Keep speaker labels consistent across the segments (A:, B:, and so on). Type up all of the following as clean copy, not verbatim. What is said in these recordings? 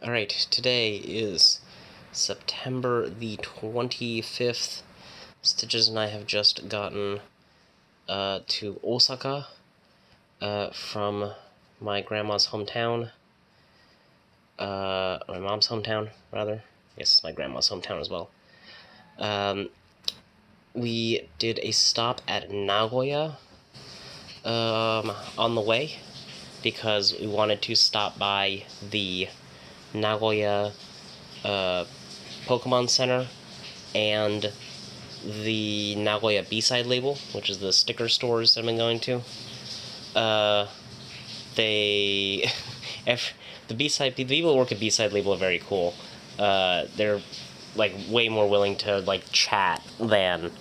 A: Alright, today is September the 25th. Stitches and I have just gotten to Osaka from my grandma's hometown. My mom's hometown, rather. Yes, my grandma's hometown as well. We did a stop at Nagoya on the way because we wanted to stop by the Nagoya Pokemon Center and the Nagoya B-side label, which is the sticker stores I've been going to. The B-side, the people who work at B-side label are very cool. They're like way more willing to like chat than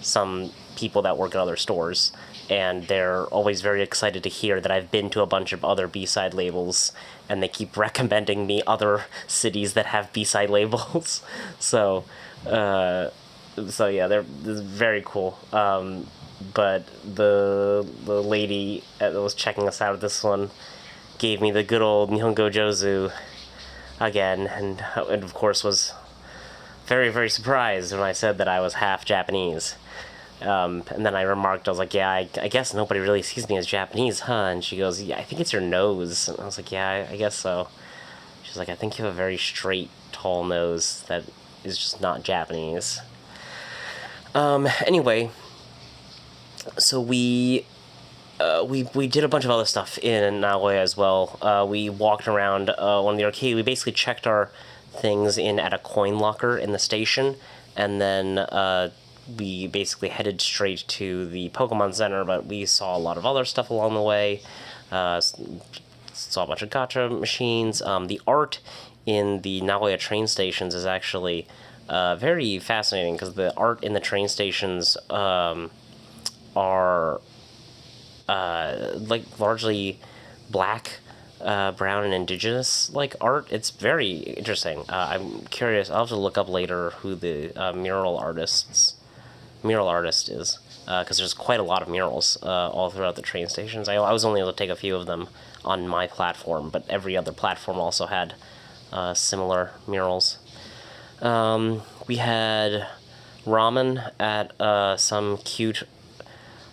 A: some people that work at other stores, and they're always very excited to hear that I've been to a bunch of other B-side labels, and they keep recommending me other cities that have B-side labels. So yeah, they're very cool. But the lady that was checking us out at this one gave me the good old Nihongo Jozu again, and of course was very, very surprised when I said that I was half Japanese. And then I remarked, I was like, yeah, I guess nobody really sees me as Japanese, huh? And she goes, yeah, I think it's your nose. And I was like, yeah, I guess so. She's like, I think you have a very straight, tall nose that is just not Japanese. Anyway, so we did a bunch of other stuff in Nagoya as well. We walked around one of the arcade. We basically checked our things in at a coin locker in the station, and then we basically headed straight to the Pokemon Center, but we saw a lot of other stuff along the way. Saw a bunch of gacha machines. The art in the Nagoya train stations is actually very fascinating, because the art in the train stations are like largely black, brown, and indigenous like art. It's very interesting. I'm curious. I'll have to look up later who the mural artist is, because there's quite a lot of murals all throughout the train stations. I was only able to take a few of them on my platform, but every other platform also had similar murals. We had ramen at some cute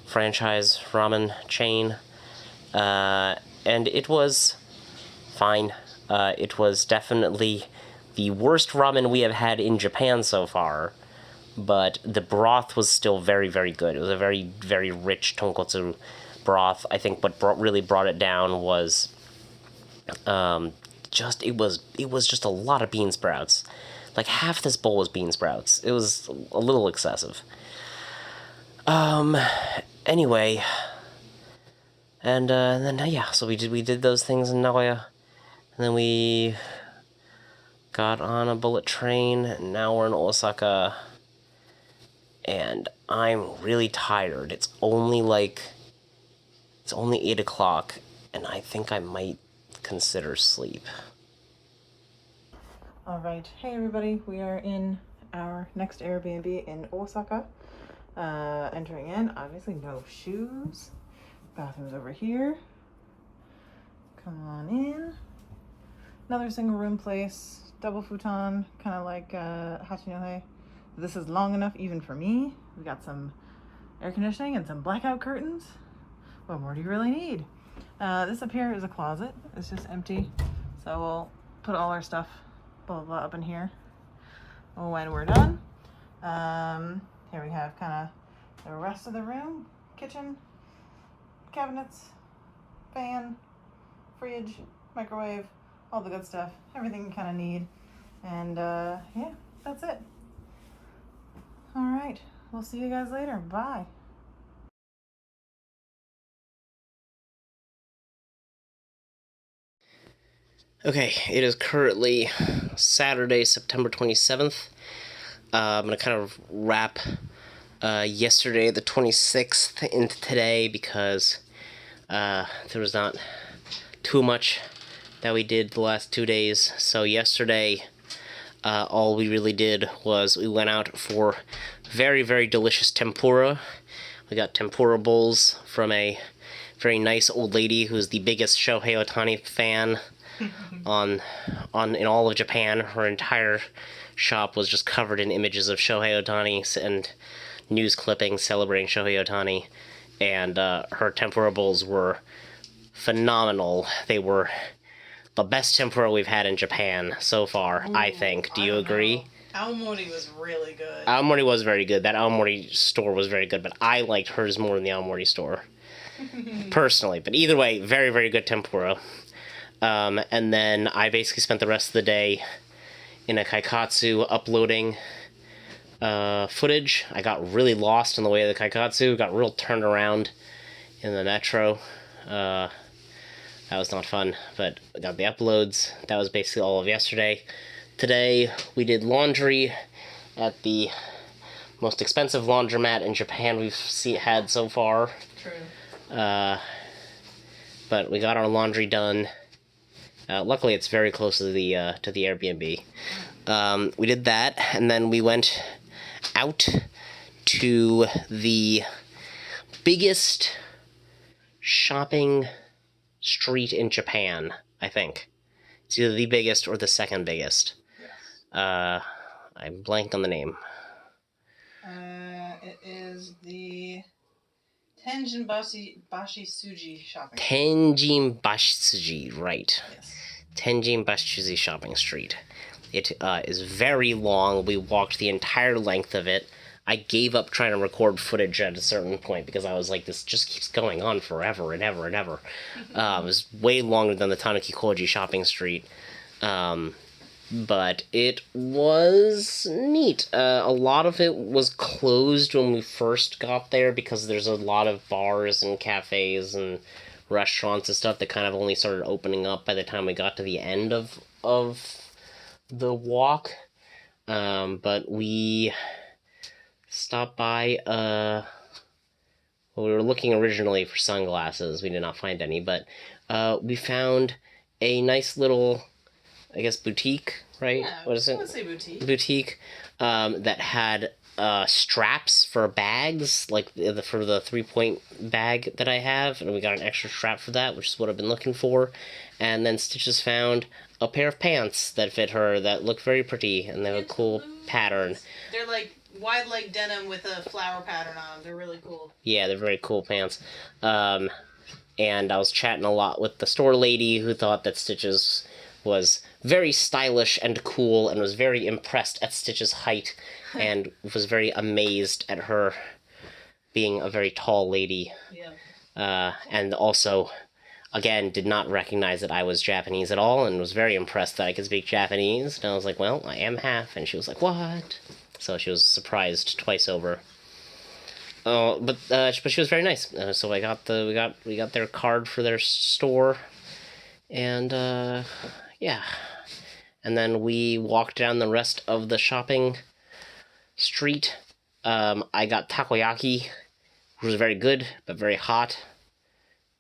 A: franchise ramen chain, and it was fine. It was definitely the worst ramen we have had in Japan so far, but the broth was still very, very good. It was a very, very rich tonkotsu broth. I think what really brought it down was it was just a lot of bean sprouts. Like half this bowl was bean sprouts. It was a little excessive. Anyway, and then yeah, so we did those things in Nagoya, and then we got on a bullet train, and now we're in Osaka, and I'm really tired. It's only 8 o'clock, and I think I might consider sleep.
B: Alright, hey everybody, we are in our next Airbnb in Osaka. Entering in, obviously no shoes. Bathroom's over here. Come on in. Another single room place, double futon, kind of like Hachinohe. This is long enough even for me. We got some air conditioning and some blackout curtains. What more do you really need? This up here is a closet. It's just empty. So we'll put all our stuff, blah, blah, blah, up in here when we're done. Here we have kind of the rest of the room. Kitchen, cabinets, fan, fridge, microwave, all the good stuff. Everything you kind of need. And yeah, that's it. All right, we'll see you guys later. Bye.
A: Okay, it is currently Saturday, September 27th. I'm going to kind of wrap yesterday, the 26th, into today, because there was not too much that we did the last 2 days. So yesterday, all we really did was we went out for very, very delicious tempura. We got tempura bowls from a very nice old lady who's the biggest Shohei Ohtani fan in all of Japan. Her entire shop was just covered in images of Shohei Ohtani and news clippings celebrating Shohei Ohtani, and her tempura bowls were phenomenal. They were the best tempura we've had in Japan so far, I think. Do you agree?
B: Aomori was really good.
A: Aomori was very good. That Aomori store was very good, but I liked hers more than the Aomori store. Personally. But either way, very, very good tempura. And then I basically spent the rest of the day in a kaikatsu uploading footage. I got really lost on the way to the kaikatsu, got real turned around in the metro. That was not fun, but I got the uploads. That was basically all of yesterday. Today, we did laundry at the most expensive laundromat in Japan we've had so far.
B: True.
A: But we got our laundry done. Luckily, it's very close to the Airbnb. We did that, and then we went out to the biggest shopping street in Japan, I think. It's either the biggest or the second biggest. Yes. I'm blank on the name.
B: It is the Tenjin Bashi Suji shopping.
A: Tenjin Bashi, right.
B: Yes.
A: Tenjin Bashi shopping street. It is very long. We walked the entire length of it. I gave up trying to record footage at a certain point because I was like, this just keeps going on forever and ever and ever. It was way longer than the Tanuki Koji shopping street. But it was neat. A lot of it was closed when we first got there because there's a lot of bars and cafes and restaurants and stuff that kind of only started opening up by the time we got to the end of the walk. But we stopped by, we were looking originally for sunglasses. We did not find any, but we found a nice little, I guess, boutique, right?
B: Yeah,
A: what is it?
B: I would say boutique.
A: Boutique that had straps for bags, like for the 3-point bag that I have, and we got an extra strap for that, which is what I've been looking for. And then Stitches found a pair of pants that fit her that look very pretty, and they have a cool pattern.
B: They're like wide leg denim with a flower pattern on them. They're really cool.
A: Yeah, they're very cool pants. And I was chatting a lot with the store lady who thought that Stitches was very stylish and cool and was very impressed at Stitch's height and was very amazed at her being a very tall lady.
B: Yeah.
A: And also, again, did not recognize that I was Japanese at all and was very impressed that I could speak Japanese. And I was like, well, I am half. And she was like, what? So she was surprised twice over. But she was very nice. So we got their card for their store. And, yeah. And then we walked down the rest of the shopping street. I got takoyaki, which was very good, but very hot.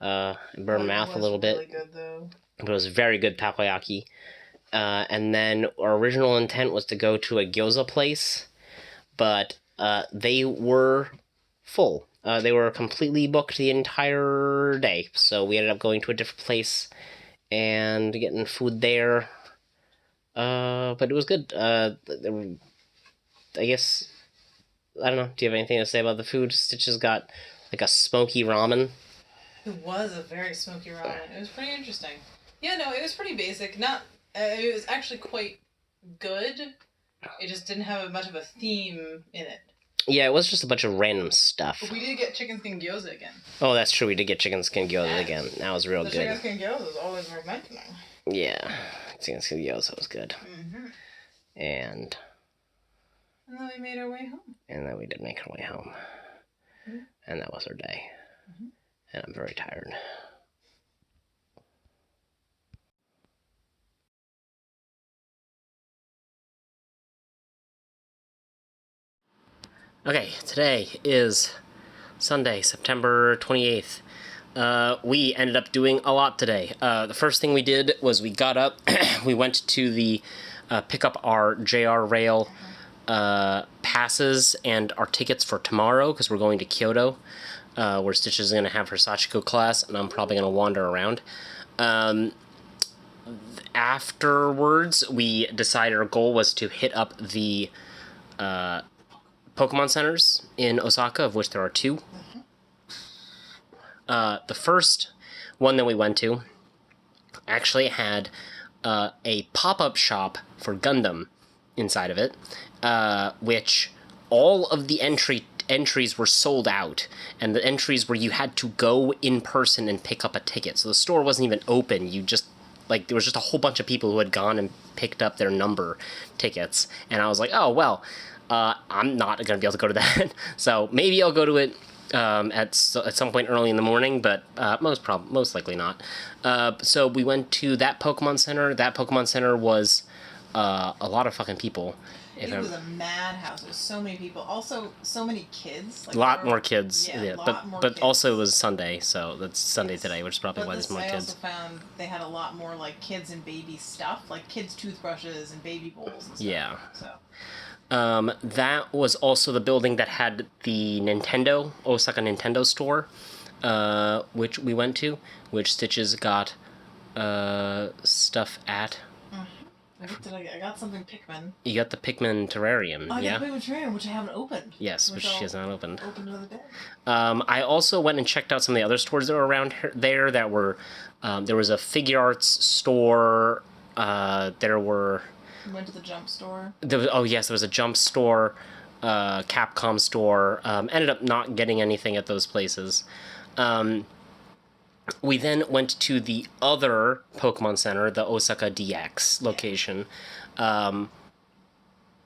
A: It burned my mouth a little bit.
B: Really good, though.
A: But it was very good takoyaki. And then our original intent was to go to a gyoza place, but they were full. They were completely booked the entire day, so we ended up going to a different place and getting food there. But it was good. I guess, I don't know, do you have anything to say about the food? Stitches got like a smoky ramen.
B: It was a very smoky ramen. It was pretty interesting. Yeah, no, it was pretty basic. It was actually quite good. It just didn't have much of a theme in it.
A: Yeah, it was just a bunch of random stuff.
B: But we did get chicken skin gyoza again.
A: Oh, that's true. We did get chicken skin gyoza again. That was real good.
B: The chicken skin gyoza is always worth mentioning.
A: Yeah, chicken skin gyoza was good.
B: Mm-hmm.
A: And
B: then we made our way home.
A: And then we did make our way home. Mm-hmm. And that was our day. Mm-hmm. And I'm very tired. Okay, today is Sunday, September 28th. We ended up doing a lot today. The first thing we did was we got up, we went to the pick up our JR Rail passes and our tickets for tomorrow, because we're going to Kyoto, where Stitch is going to have her Sachiko class, and I'm probably going to wander around. Afterwards, we decided our goal was to hit up the Pokemon centers in Osaka, of which there are two. The first one that we went to actually had a pop-up shop for Gundam inside of it, which all of the entries were sold out, and the entries where you had to go in person and pick up a ticket. So the store wasn't even open. You just there was just a whole bunch of people who had gone and picked up their number tickets, and I was like, oh well, I'm not gonna be able to go to that. So maybe I'll go to it at some point early in the morning, but most likely not. So we went to that Pokemon Center. That Pokemon Center was a lot of fucking people.
B: It was a madhouse. It was so many people. Also, so many kids.
A: A lot more kids.
B: Yeah,
A: but
B: kids.
A: Also it was Sunday, so that's Sunday today, which is probably why there's more kids.
B: I also found they had a lot more like kids and baby stuff, like kids' toothbrushes and baby bowls and stuff.
A: Yeah.
B: So.
A: That was also the building that had the Osaka Nintendo store, which we went to, which Stitches got stuff at.
B: I got something Pikmin.
A: You got the Pikmin terrarium,
B: I got the Pikmin terrarium, which I haven't opened.
A: Yes, which she has not opened.
B: Open another day.
A: I also went and checked out some of the other stores that were around there that were... there was a figure arts store. There were...
B: We went to the Jump store.
A: There was a Jump store, Capcom store. Ended up not getting anything at those places. We then went to the other Pokemon Center, the Osaka DX location.
B: And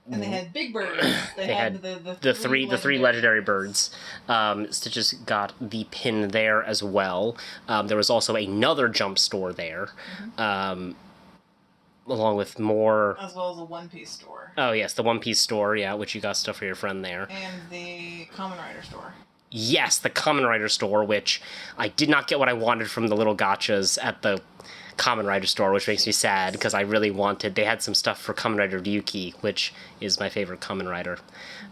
B: they had big birds. They had
A: the three legendary birds. Stitches got the pin there as well. There was also another Jump store there, along with more...
B: As well as a One Piece store.
A: Oh, yes, the One Piece store, yeah, which you got stuff for your friend there.
B: And the Kamen Rider store.
A: Yes, the Kamen Rider store, which I did not get what I wanted from the little gachas at the Kamen Rider store, which makes me sad, because I really wanted... They had some stuff for Kamen Rider Ryuki, which is my favorite Kamen Rider.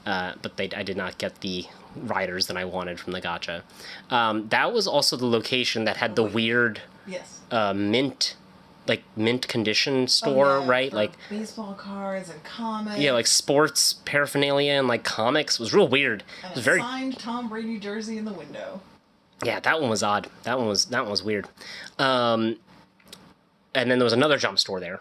A: But I did not get the riders that I wanted from the gacha. That was also the location that had the weird mint condition store, right?
B: Like baseball cards and comics.
A: Yeah, like sports paraphernalia and like comics. It was real weird.
B: And
A: it was very
B: signed Tom Brady jersey in the window.
A: Yeah, that one was odd. That one was weird. And then there was another Jump store there.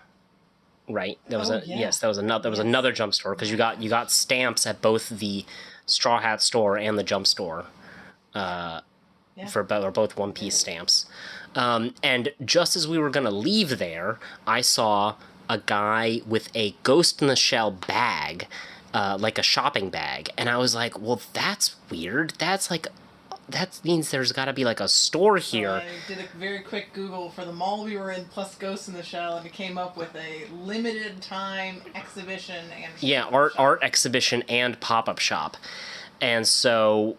A: Right? There was another Jump store, because you got stamps at both the Straw Hat store and the Jump store. For both One Piece stamps. And just as we were going to leave there, I saw a guy with a Ghost in the Shell bag, like a shopping bag. And I was like, well, that's weird. That means there's got to be like a store here.
B: So I did a very quick Google for the mall we were in plus Ghost in the Shell, and it came up with a limited time exhibition and
A: art exhibition and pop-up shop. And so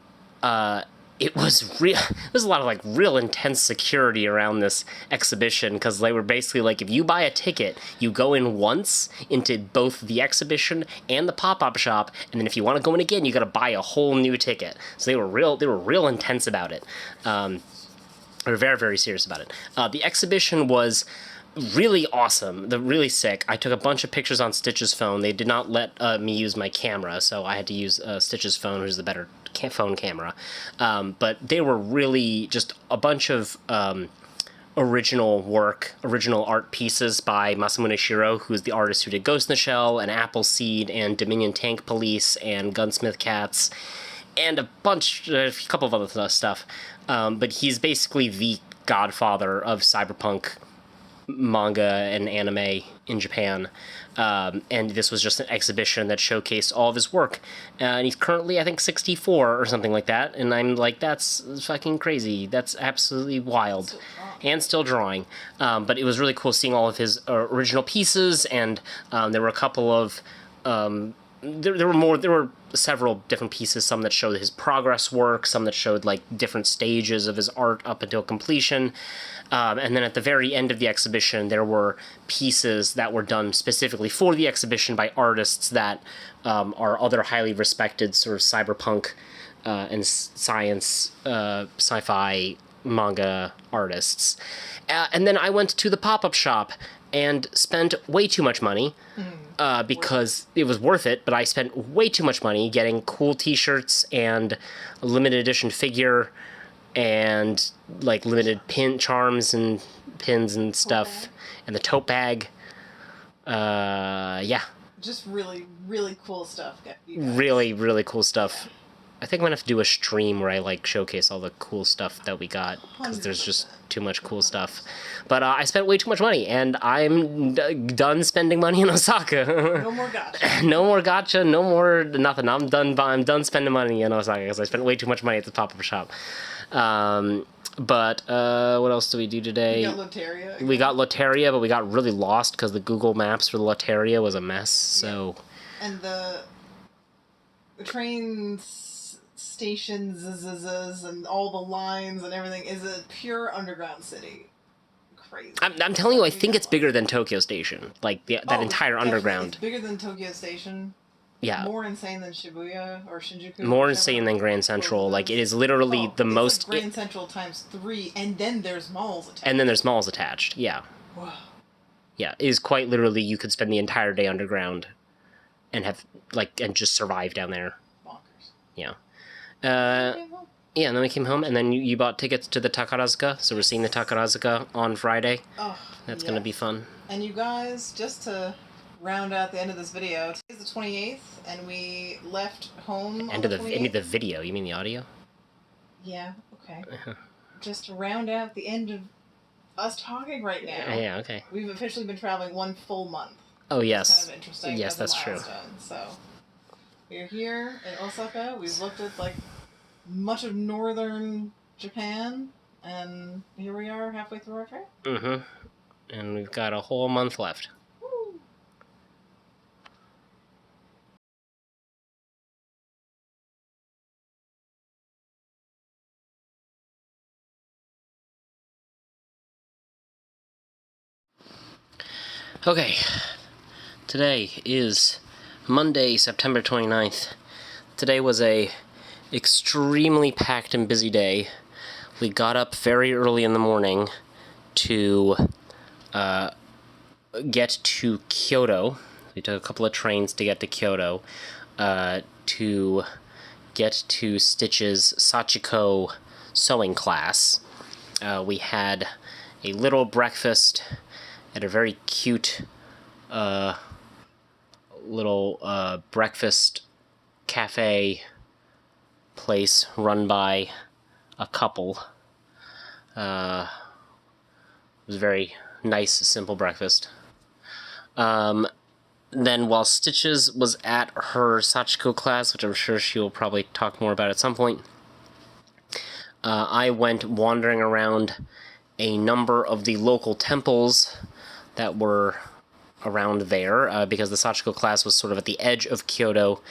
A: it was real. There's a lot of like real intense security around this exhibition, because they were basically like, if you buy a ticket, you go in once into both the exhibition and the pop-up shop, and then if you want to go in again, you got to buy a whole new ticket. So they were real intense about it. They were very, very serious about it. The exhibition was really awesome, really sick. I took a bunch of pictures on Stitch's phone. They did not let me use my camera, so I had to use Stitch's phone, who's the better phone camera. But they were really just a bunch of original art pieces by Masamune Shiro, who's the artist who did Ghost in the Shell and Appleseed and Dominion Tank Police and Gunsmith Cats and a couple of other stuff. But he's basically the godfather of cyberpunk manga and anime in Japan, and this was just an exhibition that showcased all of his work, and he's currently, I think, 64 or something like that, and I'm like, that's fucking crazy. That's absolutely wild. And still drawing. But it was really cool seeing all of his original pieces, and there were a couple of there were several different pieces, some that showed his progress work, some that showed like different stages of his art up until completion. And then at the very end of the exhibition, there were pieces that were done specifically for the exhibition by artists that are other highly respected sort of cyberpunk and science, sci-fi manga artists. And then I went to the pop-up shop, and spent way too much money because it was worth it, but I spent way too much money getting cool t-shirts and a limited edition figure and like limited pin charms and pins and stuff and the tote bag. Yeah.
B: Just really, really cool stuff.
A: Really, really cool stuff. I think I'm gonna have to do a stream where I like showcase all the cool stuff that we got because there's just too much cool stuff. But I spent way too much money, and I'm done spending money in Osaka.
B: No more gotcha.
A: No more gotcha. No more nothing. I'm done. I'm done spending money in Osaka because I spent way too much money at the pop-up shop. But what else do we do today? We got Loteria, but we got really lost because the Google Maps for the Loteria was a mess. So.
B: And the trains. Stations and all the lines and everything is a pure underground city. Crazy.
A: I'm telling you, I think it's bigger than Tokyo Station. Like that entire underground.
B: It's bigger than Tokyo Station.
A: Yeah.
B: More insane than Shibuya or Shinjuku.
A: More insane than Grand Central. Like it is literally the most.
B: Like Grand Central times 3, and then there's malls attached.
A: And then there's malls attached. Yeah.
B: Whoa.
A: Yeah, it is quite literally. You could spend the entire day underground, and and just survive down there.
B: Bonkers.
A: Yeah. Yeah, and then we came home, and then you bought tickets to the Takarazuka, so we're seeing the Takarazuka on Friday.
B: Oh,
A: that's gonna be fun.
B: And you guys, just to round out the end of this video, today's the 28th, and we left home.
A: End of the video. You mean the audio?
B: Yeah. Okay. Just to round out the end of us talking right now.
A: Yeah. Okay.
B: We've officially been traveling 1 full month.
A: Oh yes.
B: It's kind of interesting.
A: Yes, that's true.
B: So we're here in Osaka. We've looked at like much of northern Japan, and here we are halfway through our trip.
A: Mm-hmm. And we've got a whole month left.
B: Woo.
A: Okay. Today is Monday, September 29th. Today was a extremely packed and busy day. We got up very early in the morning to get to Kyoto. We took a couple of trains to get to Kyoto to get to Stitch's Sachiko sewing class. We had a little breakfast at a very cute little breakfast cafe place run by a couple. It was a very nice, simple breakfast. Then while Stitches was at her Sachiko class, which I'm sure she will probably talk more about at some point, I went wandering around a number of the local temples that were around there, because the Sachiko class was sort of at the edge of Kyoto,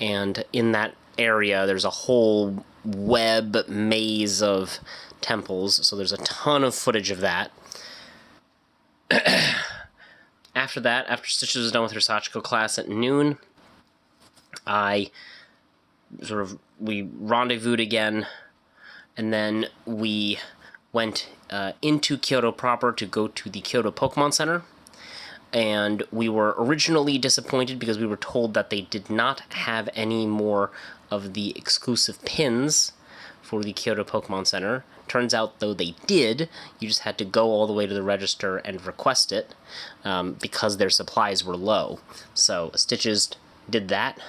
A: and in that area there's a whole web maze of temples, so there's a ton of footage of that. After that, after Stitches was done with her Sachiko class at noon, we rendezvoused again, and then we went into Kyoto proper to go to the Kyoto Pokemon Center. And we were originally disappointed because we were told that they did not have any more of the exclusive pins for the Kyoto Pokemon Center. Turns out, though, they did. You just had to go all the way to the register and request it because their supplies were low. So Stitches did that,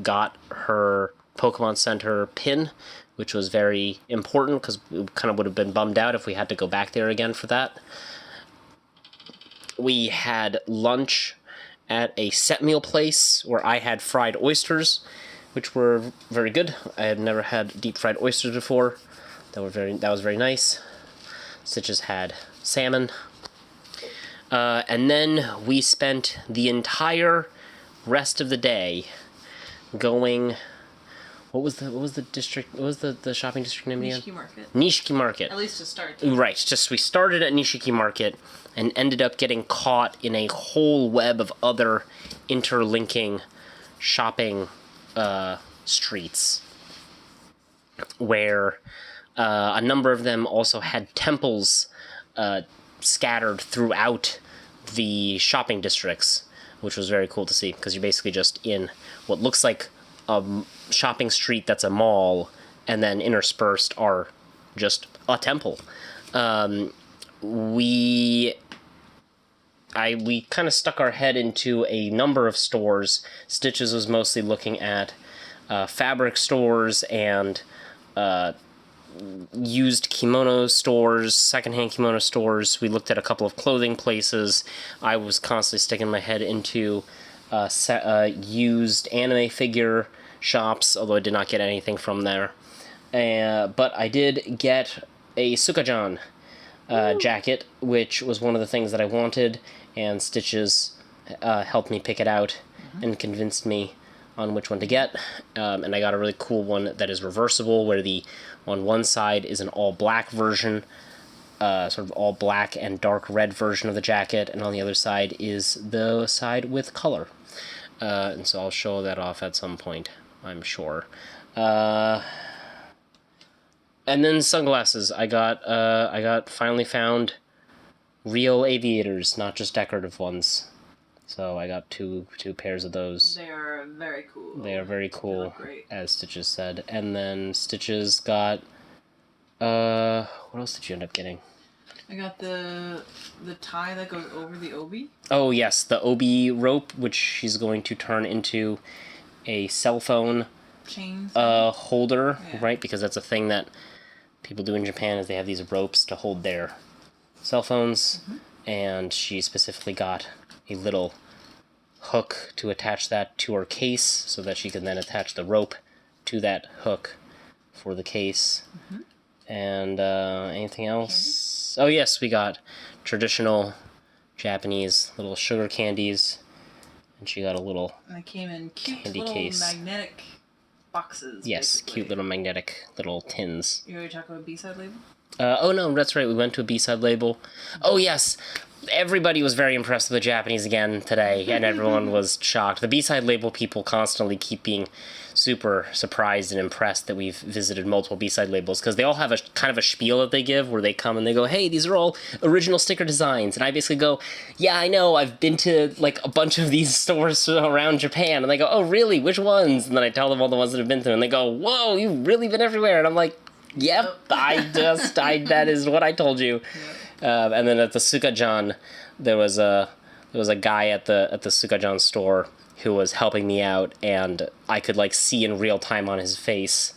A: got her Pokemon Center pin, which was very important because we kind of would have been bummed out if we had to go back there again for that. We had lunch at a set meal place where I had fried oysters, which were very good. I had never had deep fried oysters before. That was very nice. Stitches had salmon. And then we spent the entire rest of the day going. What was the district? What was the shopping district name again?
B: Nishiki Market.
A: Nishiki Market.
B: At least to start.
A: Right. We started at Nishiki Market and ended up getting caught in a whole web of other interlinking shopping streets, where a number of them also had temples scattered throughout the shopping districts, which was very cool to see, because you're basically just in what looks like a shopping street that's a mall, and then interspersed are just a temple. We kind of stuck our head into a number of stores. Stitches was mostly looking at fabric stores and used kimono stores, secondhand kimono stores. We looked at a couple of clothing places. I was constantly sticking my head into used anime figure shops, although I did not get anything from there. But I did get a Sukajan jacket, which was one of the things that I wanted, and Stitches helped me pick it out and convinced me on which one to get. And I got a really cool one that is reversible, where on one side is an all-black version, sort of all-black and dark red version of the jacket, and on the other side is the side with color. And so I'll show that off at some point, I'm sure. And then sunglasses. I got finally found real aviators, not just decorative ones. So I got two pairs of those.
B: They are very cool.
A: They are very cool,
B: great.
A: as Stitches said. And then Stitches got what else did you end up getting?
B: I got the tie that goes over the obi.
A: Oh yes, the obi rope, which she's going to turn into a cell phone
B: chain
A: holder,
B: yeah.
A: Right? Because that's a thing that people do in Japan, is they have these ropes to hold their cell phones, and she specifically got a little hook to attach that to her case so that she can then attach the rope to that hook for the case. And anything else? Candy? Oh yes, we got traditional Japanese little sugar candies, and she got a little
B: and they came in cute
A: candy
B: little
A: case.
B: Magnetic boxes.
A: Yes,
B: basically.
A: cute little magnetic little tins.
B: You already talked about B-side label?
A: Oh no, that's right, we went to a B-side label. Oh yes, everybody was very impressed with the Japanese again today, and everyone was shocked. The B-side label people constantly keep being super surprised and impressed that we've visited multiple B-side labels, because they all have a kind of a spiel that they give, where they come and they go, hey, these are all original sticker designs, and I basically go, yeah, I know, I've been to like a bunch of these stores around Japan, and they go, oh really, which ones? And then I tell them all the ones that I've been through, and they go, whoa, you've really been everywhere, and I'm like, yep, that is what I told you. Yep. And then at the Sukajan, there was a guy at the Sukajan store who was helping me out, and I could like see in real time on his face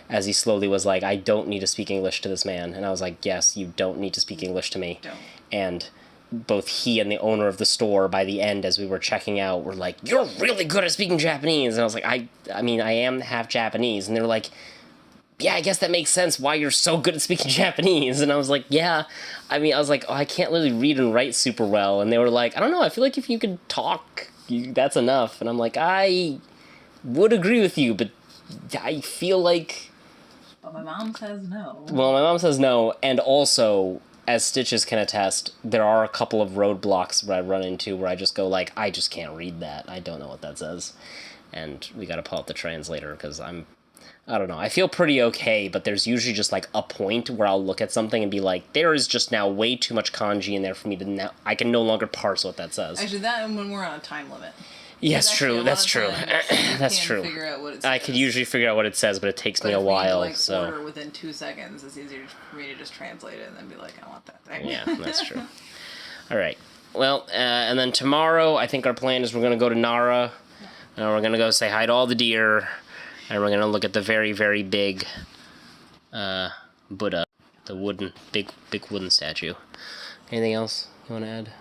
A: as he slowly was like, I don't need to speak English to this man. And I was like, yes, you don't need to speak English to me.
B: Don't.
A: And both he and the owner of the store, by the end, as we were checking out, were like, you're really good at speaking Japanese. And I was like, I mean, I am half Japanese. And they were like, yeah, I guess that makes sense why you're so good at speaking Japanese. And I was like, yeah. I mean, I was like, oh, I can't really read and write super well. And they were like, I don't know, I feel like if you could talk, that's enough. And I'm like, I would agree with you, but I feel like...
B: But my mom says no.
A: Well, my mom says no, and also, as Stitches can attest, there are a couple of roadblocks where I run into where I just go like, I just can't read that. I don't know what that says. And we gotta pull up the translator, because I don't know. I feel pretty okay, but there's usually just like a point where I'll look at something and be like, there is just now way too much kanji in there for me to now. I can no longer parse what that says.
B: Actually, that and when we're on a time limit.
A: Yes, true. That's true. That's true.
B: Figure out what it says.
A: I could usually figure out what it says, but it takes me a while.
B: Like,
A: so
B: order within 2 seconds, it's easier for me to just translate it and then be like, I want that thing.
A: Yeah, that's true. All right. Well, and then tomorrow, I think our plan is we're going to go to Nara, and we're going to go say hi to all the deer. And we're going to look at the very, very big Buddha, the big wooden statue. Anything else you want to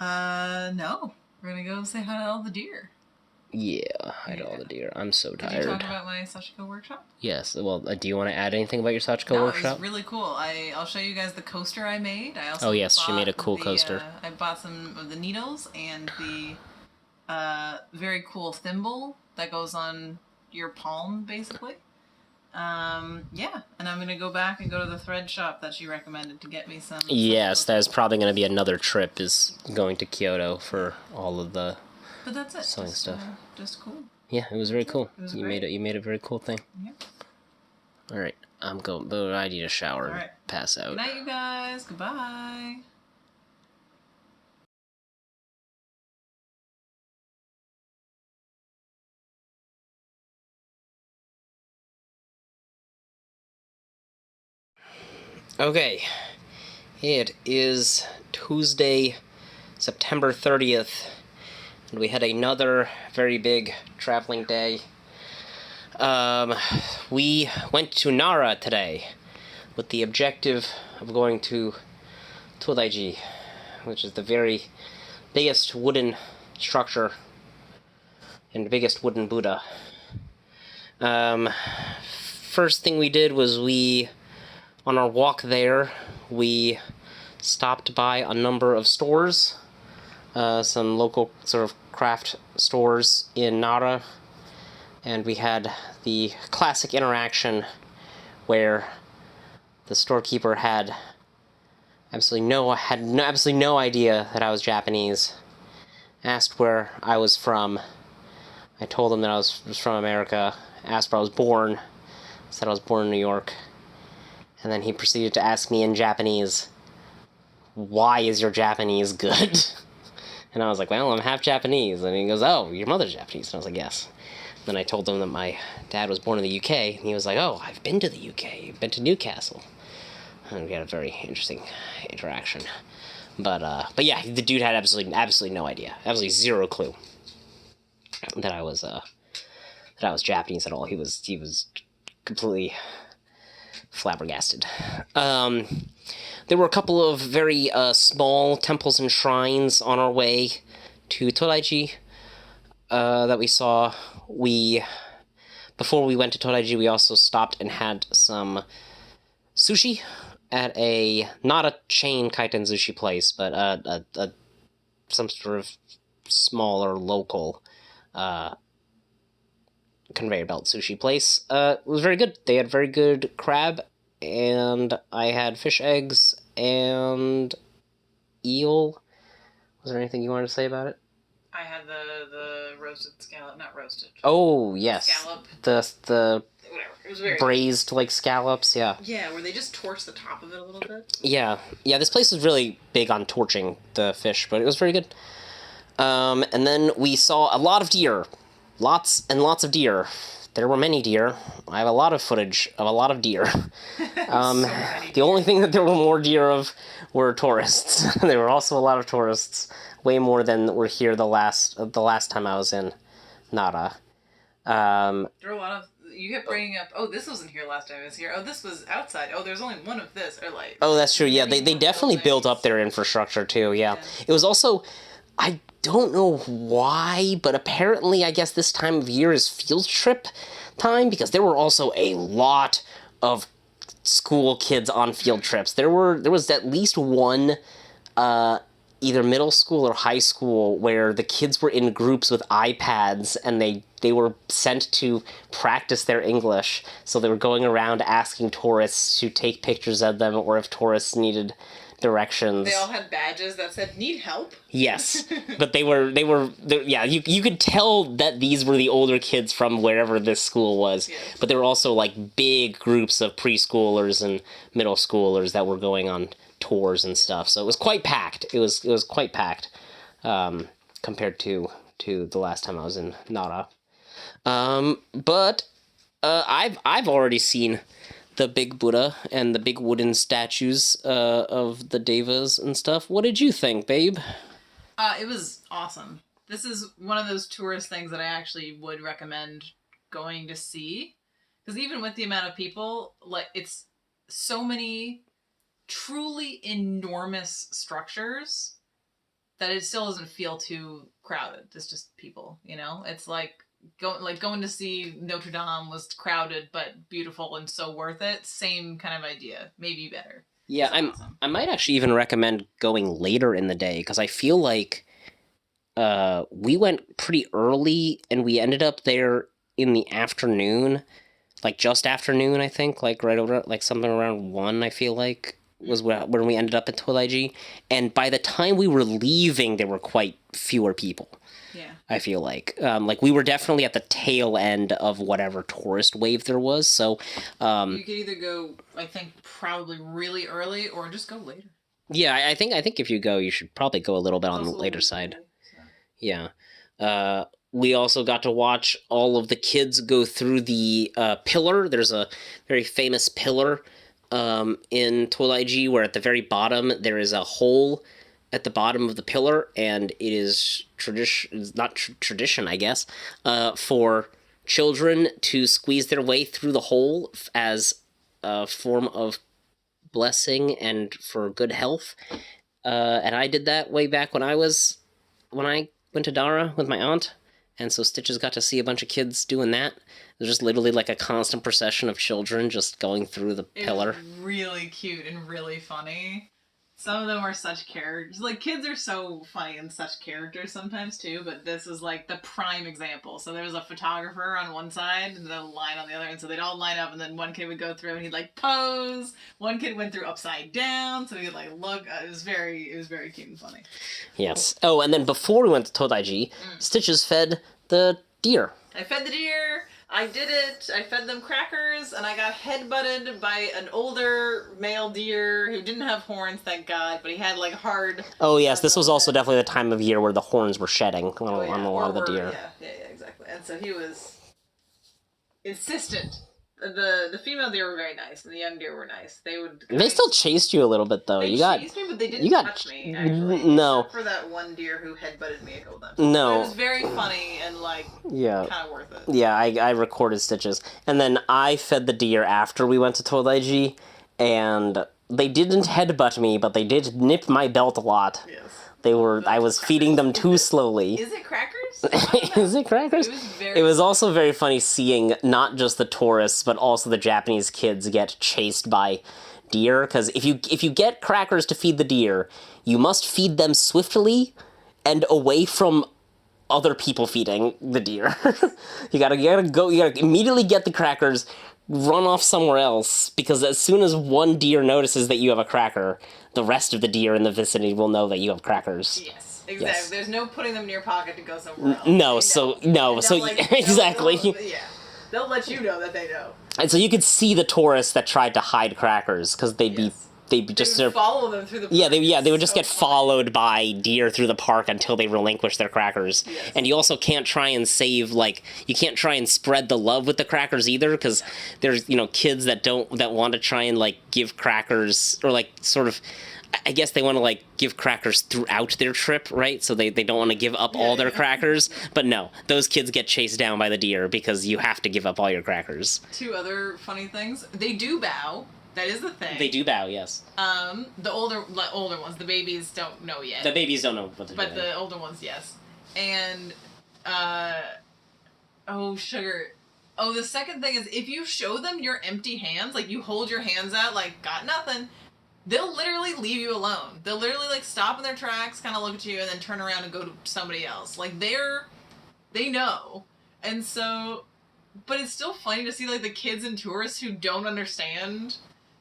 A: add?
B: No. We're going to go say hi to all the deer.
A: Yeah, hi to all the deer. I'm so tired.
B: Did you talk about my Sachiko workshop?
A: Yes. Well, do you want to add anything about your Sachiko workshop?
B: No, it's really cool. I'll show you guys the coaster I made. I also
A: she made a cool coaster.
B: I bought some of the needles and the very cool thimble that goes on your palm, basically. Yeah, and I'm gonna go back and go to the thread shop that she recommended to get me some.
A: Yes, that is probably gonna be another trip, is going to Kyoto for all of the.
B: But that's it.
A: Sewing stuff.
B: Just cool.
A: Yeah, it was very cool.
B: You
A: made a very cool thing.
B: Yep.
A: All right, I'm going. But I need a shower and pass out.
B: Good night, you guys. Goodbye.
A: Okay, it is Tuesday, September 30th, and we had another very big traveling day. We went to Nara today with the objective of going to Todaiji, which is the very biggest wooden structure and biggest wooden Buddha. First thing we did was on our walk there, we stopped by a number of stores, some local sort of craft stores in Nara, and we had the classic interaction where the storekeeper had absolutely no idea that I was Japanese, asked where I was from. I told him that I was from America, asked where I was born, said I was born in New York, and then he proceeded to ask me in Japanese, why is your Japanese good? And I was like, well, I'm half Japanese. And he goes, oh, your mother's Japanese. And I was like, yes. And then I told him that my dad was born in the UK, and he was like, oh, I've been to the UK, I've been to Newcastle. And we had a very interesting interaction. But yeah, the dude had absolutely no idea, absolutely zero clue that I was Japanese at all. He was completely flabbergasted. There were a couple of very small temples and shrines on our way to Todaiji that we saw. Before we went to Todaiji, we also stopped and had some sushi at not a chain kaiten sushi place, but some sort of smaller local conveyor belt sushi place. It was very good. They had very good crab, and I had fish eggs and eel. Was there anything you wanted to say about it?
B: I had the roasted scallop, not roasted.
A: Oh, yes.
B: Scallop.
A: The
B: Whatever. It was very
A: braised, like, scallops, yeah.
B: Yeah, where they just torched the top of it a little bit.
A: Yeah, this place is really big on torching the fish, but it was very good. And then we saw a lot of deer. Lots and lots of deer. There were many deer. I have a lot of footage of a lot of deer. The only thing that there were more deer of were tourists. There were also a lot of tourists, way more than were here the last time I was in Nara.
B: There were a lot of. You kept bringing up, oh, this wasn't here last time I was here. Oh, this was outside. Oh, there's only one of this. Or like.
A: Oh, that's true. Yeah, they definitely built up their infrastructure too. Yeah. It was also, I don't know why, but apparently I guess this time of year is field trip time, because there were also a lot of school kids on field trips. There was at least one either middle school or high school where the kids were in groups with iPads, and they were sent to practice their English. So they were going around asking tourists to take pictures of them, or if tourists needed directions.
B: They all had badges that said "Need help."
A: Yes, but they were yeah. You could tell that these were the older kids from wherever this school was. Yes. But there were also like big groups of preschoolers and middle schoolers that were going on tours and stuff. So it was quite packed. It was quite packed compared to the last time I was in Nara. But I've already seen the big Buddha and the big wooden statues of the devas and stuff. What did you think, babe?
B: It was awesome. This is one of those tourist things that I actually would recommend going to see. Because even with the amount of people, like, it's so many truly enormous structures that it still doesn't feel too crowded. It's just people, you know? It's like going to see Notre Dame was crowded but beautiful and so worth it. Same kind of idea, maybe better.
A: Yeah, I might actually even recommend going later in the day, because I feel like we went pretty early and we ended up there in the afternoon, like just afternoon, I think, like right over, like something around 1, I feel like, was when we ended up at Todaiji. And by the time we were leaving, there were quite fewer people.
B: Yeah.
A: I feel like we were definitely at the tail end of whatever tourist wave there was. So
B: you could either go, I think, probably really early, or just go later.
A: Yeah, I think if you go, you should probably go a little bit on the later side. So. Yeah. We also got to watch all of the kids go through the pillar. There's a very famous pillar in Tolaiji where at the very bottom there is a hole at the bottom of the pillar, and it is tradition, I guess, for children to squeeze their way through the hole as a form of blessing and for good health. And I did that way back when I went to Nara with my aunt, and so Stitches got to see a bunch of kids doing that. It was just literally like a constant procession of children just going through the pillar.
B: It was really cute and really funny. Some of them are such characters. Like, kids are so funny and such characters sometimes, too, but this is, like, the prime example. So there was a photographer on one side and the line on the other, and so they'd all line up, and then one kid would go through and he'd, like, pose. One kid went through upside down, so he'd, like, look. It was very cute and funny.
A: Yes. Oh, and then before we went to Todaiji, Stitches fed the deer.
B: I fed the deer. I did it. I fed them crackers, and I got headbutted by an older male deer who didn't have horns, thank God, but he had, like, hard...
A: Oh, yes, this was also definitely the time of year where the horns were shedding on a lot of the deer.
B: Yeah, exactly. And so he was insistent. The female deer were very nice, and the young deer were nice. They still
A: chased you a little bit, though.
B: They chased me, but they didn't touch me, actually.
A: No.
B: Except for that one deer who headbutted me a couple times.
A: No.
B: But it was very funny and, like, kind of worth it.
A: Yeah, I recorded Stitches. And then I fed the deer after we went to Todaiji, and they didn't headbutt me, but they did nip my belt a lot.
B: Yes.
A: I was feeding them too slowly.
B: Is it crackers?
A: Is it crackers? It was also very funny seeing not just the tourists, but also the Japanese kids get chased by deer. Because if you get crackers to feed the deer, you must feed them swiftly and away from other people feeding the deer. you gotta immediately get the crackers, run off somewhere else, because as soon as one deer notices that you have a cracker, the rest of the deer in the vicinity will know that you have crackers.
B: Yes, exactly. Yes. There's no putting them in your pocket to go somewhere else.
A: Exactly.
B: They'll let you know that they know.
A: And so you could see the tourists that tried to hide crackers, because they'd be just sort of
B: follow them through the park.
A: They would just get followed by deer through the park until they relinquish their crackers.
B: Yes.
A: And you also can't try and you can't try and spread the love with the crackers either, because there's kids that want to try and like give crackers, or like sort of, I guess they want to like give crackers throughout their trip, right? So they don't want to give up all their crackers. But no, those kids get chased down by the deer because you have to give up all your crackers.
B: Two other funny things. They do bow. That is the thing.
A: They do bow, yes.
B: The older ones, the babies don't know yet.
A: The babies don't know what to do.
B: But the older ones, yes. And, sugar. Oh, the second thing is, if you show them your empty hands, like, you hold your hands out, like, got nothing, they'll literally leave you alone. They'll literally, like, stop in their tracks, kind of look at you, and then turn around and go to somebody else. Like, they know. And so, but it's still funny to see, like, the kids and tourists who don't understand.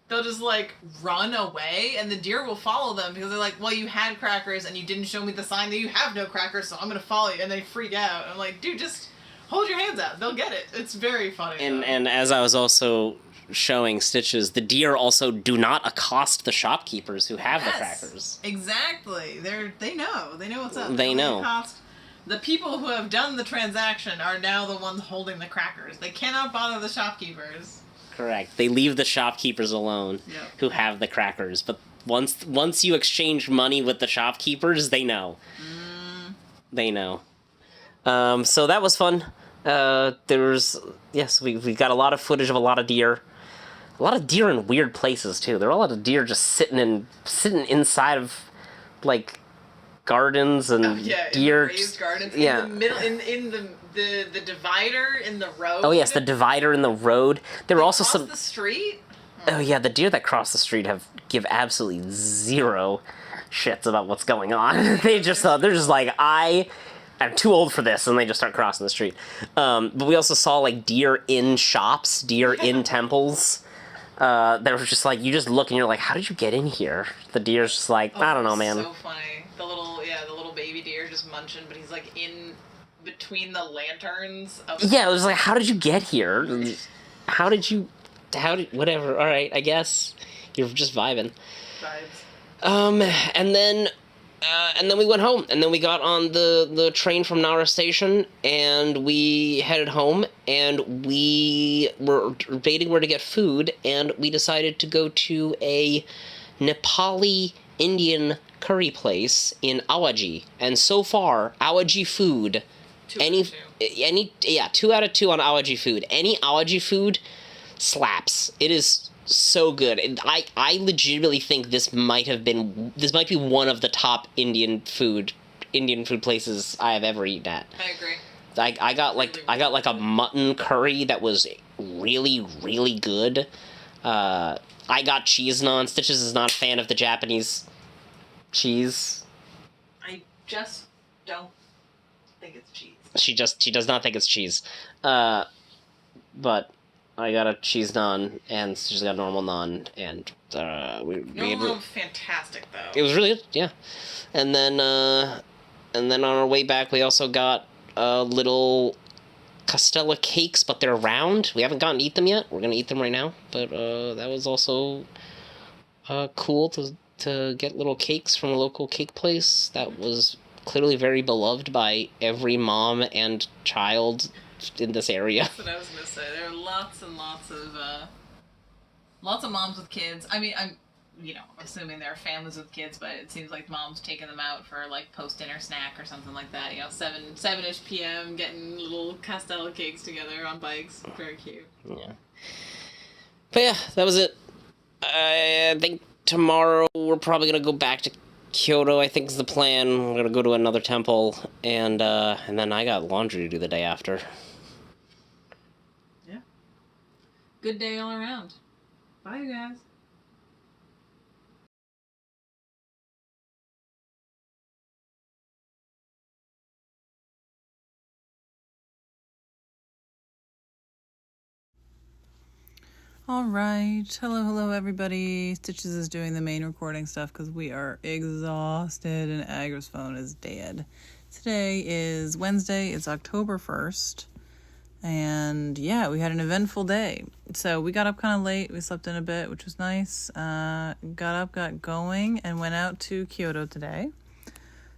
B: They'll just, like, run away, and the deer will follow them, because they're like, well, you had crackers, and you didn't show me the sign that you have no crackers, so I'm gonna follow you, and they freak out. I'm like, dude, just hold your hands out. They'll get it. It's very funny.
A: And as I was also showing Stitches, the deer also do not accost the shopkeepers who have the crackers.
B: Exactly. They know what's up.
A: They know.
B: The people who have done the transaction are now the ones holding the crackers. They cannot bother the shopkeepers.
A: Correct. They leave the shopkeepers alone who have the crackers. But once you exchange money with the shopkeepers, they know. They know. So that was fun. We got a lot of footage of a lot of deer. A lot of deer in weird places too. There are a lot of deer just sitting inside of like gardens and deer.
B: In raised gardens.
A: Yeah.
B: In the middle, in the divider in the road.
A: Oh yes, the divider in the road. There were also some.
B: The street.
A: Oh yeah, the deer that cross the street give absolutely zero shits about what's going on. They're just like, I'm too old for this, and they just start crossing the street. But we also saw like deer in shops, deer in temples. That were just like, you just look and you're like, how did you get in here? The deer's just like, I don't know, man.
B: So funny. The little baby deer just munching, but he's like in between the lanterns.
A: Yeah, it was like, how did you get here? Whatever, alright, I guess. You're just vibing.
B: Vibes.
A: And then And then we went home, and then we got on the train from Nara Station, and we headed home, and we were debating where to get food, and we decided to go to a Nepali Indian curry place in Awaji. And so far, Awaji food, two out of two on Awaji food. Any Awaji food slaps. It is so good. And I legitimately think this might be one of the top Indian food places I have ever eaten at.
B: I agree.
A: I got like a mutton curry that was really, really good. I got cheese naan. Stitches is not a fan of the Japanese cheese.
B: I just don't think it's cheese.
A: She does not think it's cheese. But I got a cheese naan, and she's got a normal naan, and
B: Normal was fantastic though.
A: It was really good, yeah. And then on our way back, we also got little Castella cakes, but they're round. We haven't gotten to eat them yet. We're gonna eat them right now, but that was also cool to get little cakes from a local cake place that was clearly very beloved by every mom and child in this area.
B: That's what I was gonna say. There are lots and lots of moms with kids. I mean, I'm assuming there are families with kids, but it seems like mom's taking them out for like post-dinner snack or something like that. 7-ish p.m. getting little Castella cakes together on bikes. Very cute.
A: Yeah. But yeah, that was it. I think tomorrow we're probably gonna go back to Kyoto, I think is the plan. We're gonna go to another temple, and then I got laundry to do the day after.
B: Yeah. Good day all around. Bye, you guys. All right. Hello, everybody. Stitches is doing the main recording stuff because we are exhausted and Agra's phone is dead. Today is Wednesday. It's October 1st. And yeah, we had an eventful day. So we got up kind of late. We slept in a bit, which was nice. Got up, got going, and went out to Kyoto today.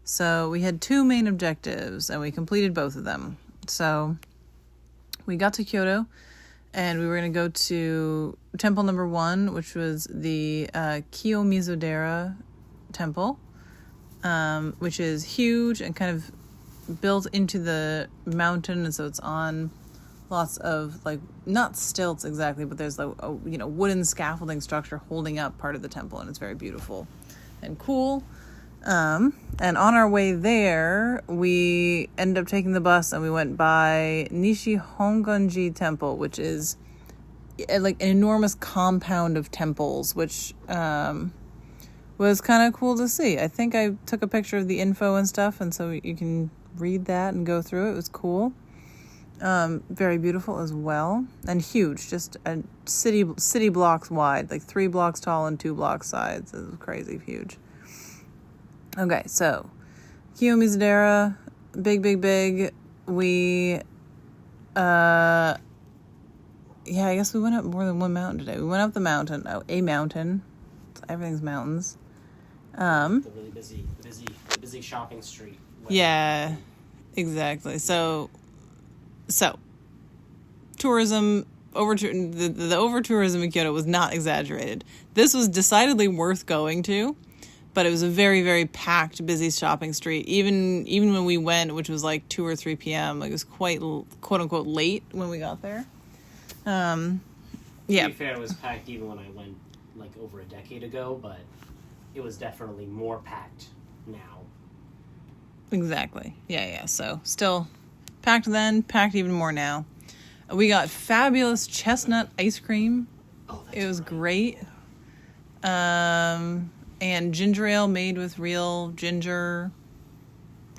B: So we had two main objectives, and we completed both of them. So we got to Kyoto, and we were going to go to temple number 1, which was the Kiyomizu-dera temple, which is huge and kind of built into the mountain, and so it's on lots of, like, not stilts exactly, but there's a wooden scaffolding structure holding up part of the temple, and it's very beautiful and cool. And on our way there, we ended up taking the bus and we went by Nishi Hongonji Temple, which is like an enormous compound of temples, which was kind of cool to see. I think I took a picture of the info and stuff, and so you can read that and go through it. It was cool. Very beautiful as well, and huge, just a city blocks wide, like 3 blocks tall and 2 blocks sides. It was crazy huge. Okay, so Kiyomizu-dera, big. We, I guess we went up more than one mountain today. We went up a mountain. Everything's mountains.
A: The really busy shopping street.
B: Yeah, exactly. So tourism, the over-tourism in Kyoto was not exaggerated. This was decidedly worth going to. But it was a very, very packed, busy shopping street. Even when we went, which was like 2 or 3 p.m., like it was quite, quote unquote, late when we got there. Yeah.
A: To be fair, it was packed even when I went like over a decade ago, but it was definitely more packed now.
B: Exactly. Yeah. So still packed then, packed even more now. We got fabulous chestnut ice cream.
A: Oh,
B: it was great. And ginger ale made with real ginger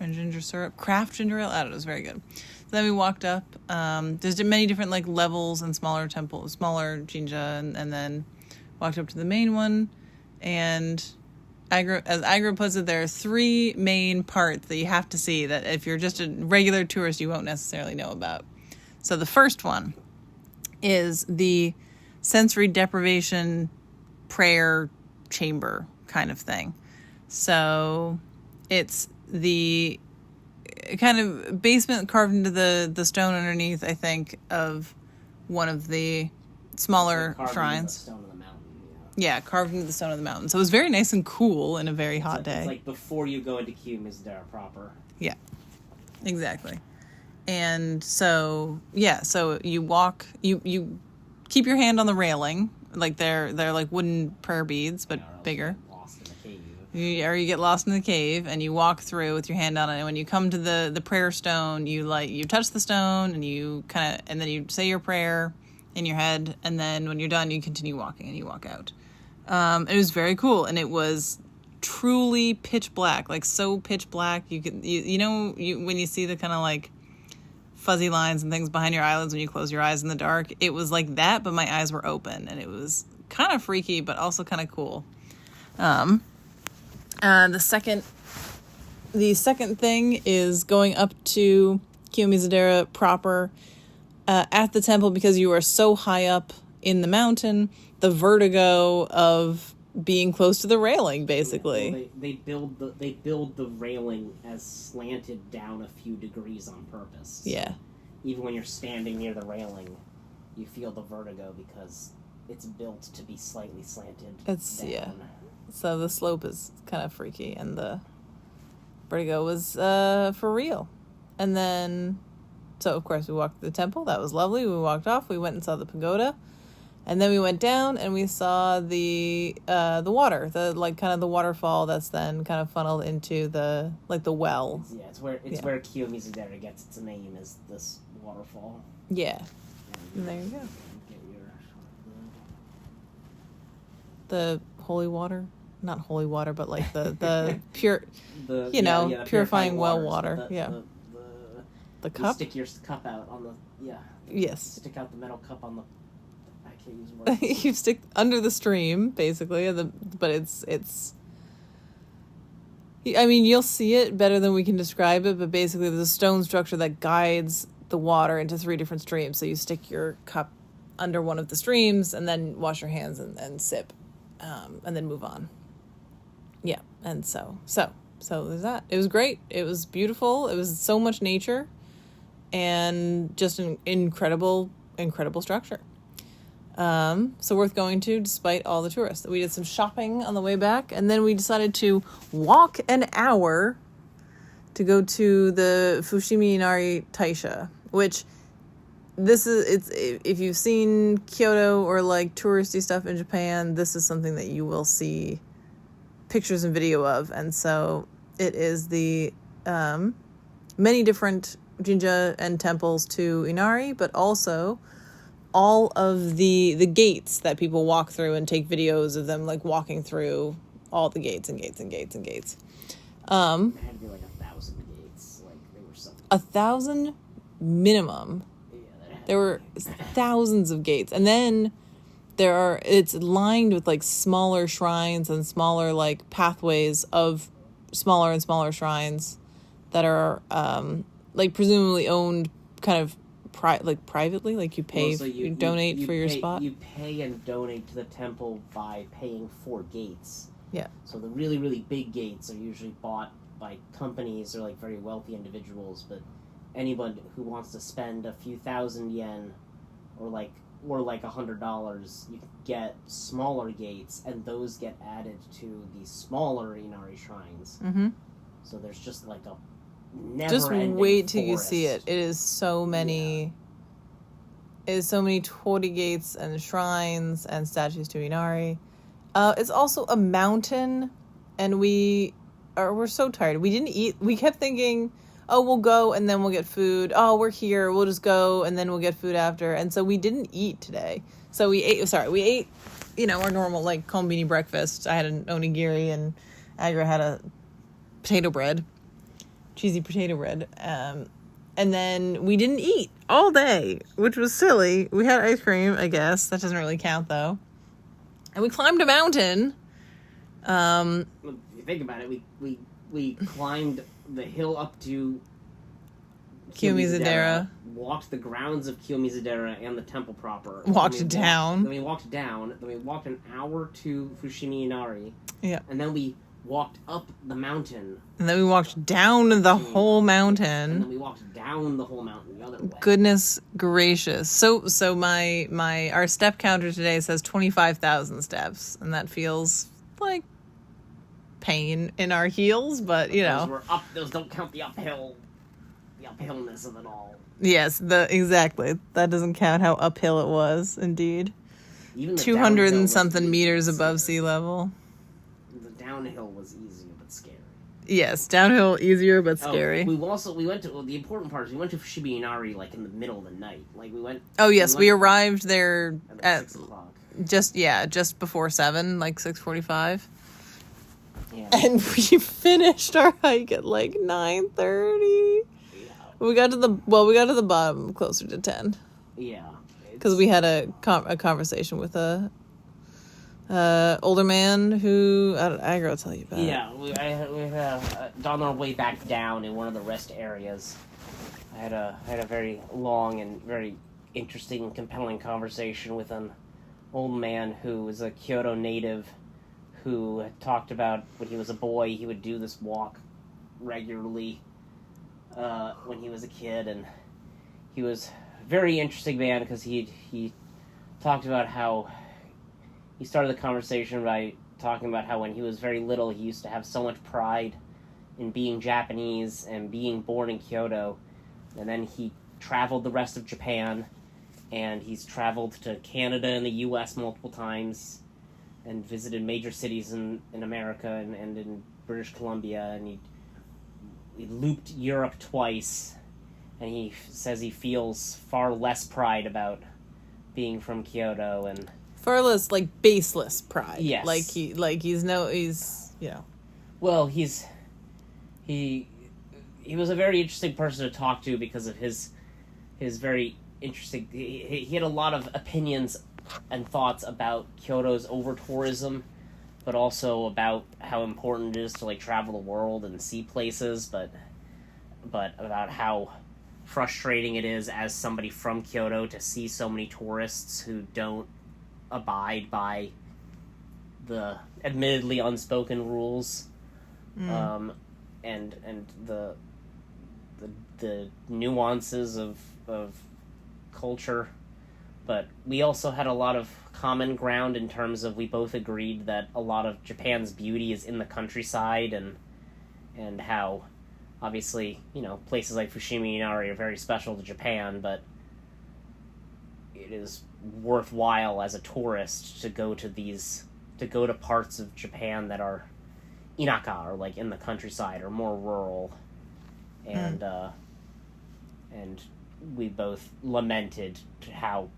B: and ginger syrup. Craft ginger ale. I don't know. It was very good. So then we walked up. There's many different like levels and smaller temples, smaller jinja, and then walked up to the main one. And as Agra puts it, there are 3 main parts that you have to see that if you're just a regular tourist, you won't necessarily know about. So the first one is the sensory deprivation prayer chamber kind of thing. So It's the kind of basement carved into the stone underneath, I think, of one of the smaller shrines.
A: Stone of the mountain.
B: Yeah, carved into the stone of the mountain. So it was very nice and cool in a very hot day.
A: It's like before you go into Kyoto proper.
B: Yeah, exactly. And so, yeah, so you walk, you keep your hand on the railing, like they're like wooden prayer beads, but bigger.
A: Lost in the cave.
B: You get lost in the cave, and you walk through with your hand on it. And when you come to the prayer stone, you touch the stone, and and then you say your prayer in your head, and then when you're done, you continue walking, and you walk out. It was very cool, and it was truly pitch black, like so pitch black. You could, when you see the kind of like fuzzy lines and things behind your eyelids when you close your eyes in the dark, it was like that, but my eyes were open, and it was kind of freaky, but also kind of cool. The second thing is going up to Kyoto proper at the temple, because you are so high up in the mountain, the vertigo of being close to the railing, basically.
A: Well, they build the railing as slanted down a few degrees on purpose.
B: Yeah.
A: Even when you're standing near the railing, you feel the vertigo because it's built to be slightly slanted down.
B: Yeah. So the slope is kind of freaky, and the vertigo was for real. And then, so of course we walked to the temple. That was lovely. We walked off. We went and saw the pagoda. And then we went down and we saw the water, the waterfall that's then kind of funneled into the well.
A: It's where Kyoto gets its name, is this waterfall.
B: Yeah. And there you go. The holy water, not holy water, but like the pure, purifying well water. The cup.
A: You stick your cup out on the
B: Yes.
A: Stick out the metal cup on the.
B: You stick under the stream, basically, but it's. I mean, you'll see it better than we can describe it, but basically, there's a stone structure that guides the water into 3 different streams. So you stick your cup under one of the streams, and then wash your hands and sip, and then move on. Yeah, and so there's that. It was great. It was beautiful. It was so much nature, and just an incredible structure. So worth going to despite all the tourists. We did some shopping on the way back, and then we decided to walk an hour to go to the Fushimi Inari Taisha, which it's if you've seen Kyoto or like touristy stuff in Japan, this is something that you will see pictures and video of. And so it is the many different jinja and temples to Inari, but also all of the gates that people walk through and take videos of them like walking through all the gates and gates and gates and gates.
A: It had to be like 1,000 gates. Like they were so
B: 1,000 minimum.
A: Yeah,
B: there were thousands of gates, and then it's lined with like smaller shrines and smaller like pathways of smaller and smaller shrines that are like presumably owned kind of privately, like you pay, you donate for your spot.
A: You pay and donate to the temple by paying for gates.
B: Yeah.
A: So the really, really big gates are usually bought by companies or like very wealthy individuals, but anyone who wants to spend a few thousand yen or like $100, you can get smaller gates, and those get added to the smaller Inari shrines.
B: Mm-hmm.
A: So there's just like a
B: just wait till
A: forest.
B: You see it. It is so many. Yeah. It is so many torii gates and shrines and statues to Inari. It's also a mountain, and we're so tired. We didn't eat. We kept thinking, oh, we'll go and then we'll get food. Oh, we're here. We'll just go and then we'll get food after. And so we didn't eat today. So we ate, our normal like konbini breakfast. I had an onigiri and Agra had a potato bread. Cheesy potato bread. And then we didn't eat all day, which was silly. We had ice cream, I guess. That doesn't really count, though. And we climbed a mountain.
A: If you think about it, we climbed the hill up to
B: Kiyomizu-dera,
A: walked the grounds of Kiyomizu-dera and the temple proper.
B: Walked down.
A: Then we walked down. Then we walked an hour to Fushimi Inari.
B: Yeah.
A: And then we walked up the mountain,
B: And then we walked down the whole
A: and then
B: mountain.
A: we walked down the whole mountain the other way.
B: Goodness gracious. So our step counter today says 25,000 steps, and that feels like pain in our heels, but
A: Those were up. Those don't count the uphillness of it all.
B: Yes, exactly. That doesn't count how uphill it was, indeed.
A: Even the
B: 200
A: downhill
B: and
A: was
B: something
A: easy
B: meters
A: but
B: above
A: scary.
B: sea level.
A: The downhill was easier but scary.
B: Yes, downhill easier but scary.
A: We went to the important part is we went to Fushimi Inari like in the middle of the night. Like we went.
B: Oh yes, we arrived there
A: at 6 o'clock.
B: just before 7, like 6:45.
A: Yeah.
B: And we finished our hike at like 9:30.
A: Yeah.
B: We got to the bottom closer to 10
A: Yeah.
B: because we had a conversation with a older man who Agra will tell you about.
A: Yeah, we on our way back down in one of the rest areas. I had a very long and very interesting and compelling conversation with an old man who was a Kyoto native who had talked about when he was a boy he would do this walk regularly when he was a kid, and he was a very interesting man because he talked about how he started the conversation by talking about how when he was very little he used to have so much pride in being Japanese and being born in Kyoto, and then he traveled the rest of Japan, and he's traveled to Canada and the US multiple times and visited major cities in America and in British Columbia, and he looped Europe twice, and he says he feels far less pride about being from Kyoto and
B: Far less like baseless pride.
A: Yes.
B: He's
A: well, he was a very interesting person to talk to because of his very interesting. He had a lot of opinions and thoughts about Kyoto's over-tourism, but also about how important it is to like travel the world and see places, but about how frustrating it is as somebody from Kyoto to see so many tourists who don't abide by the admittedly unspoken rules, and the nuances of culture. But we also had a lot of common ground in terms of we both agreed that a lot of Japan's beauty is in the countryside, and how obviously, places like Fushimi Inari are very special to Japan, but it is worthwhile as a tourist to go to parts of Japan that are inaka, or like in the countryside, or more rural, and we both lamented how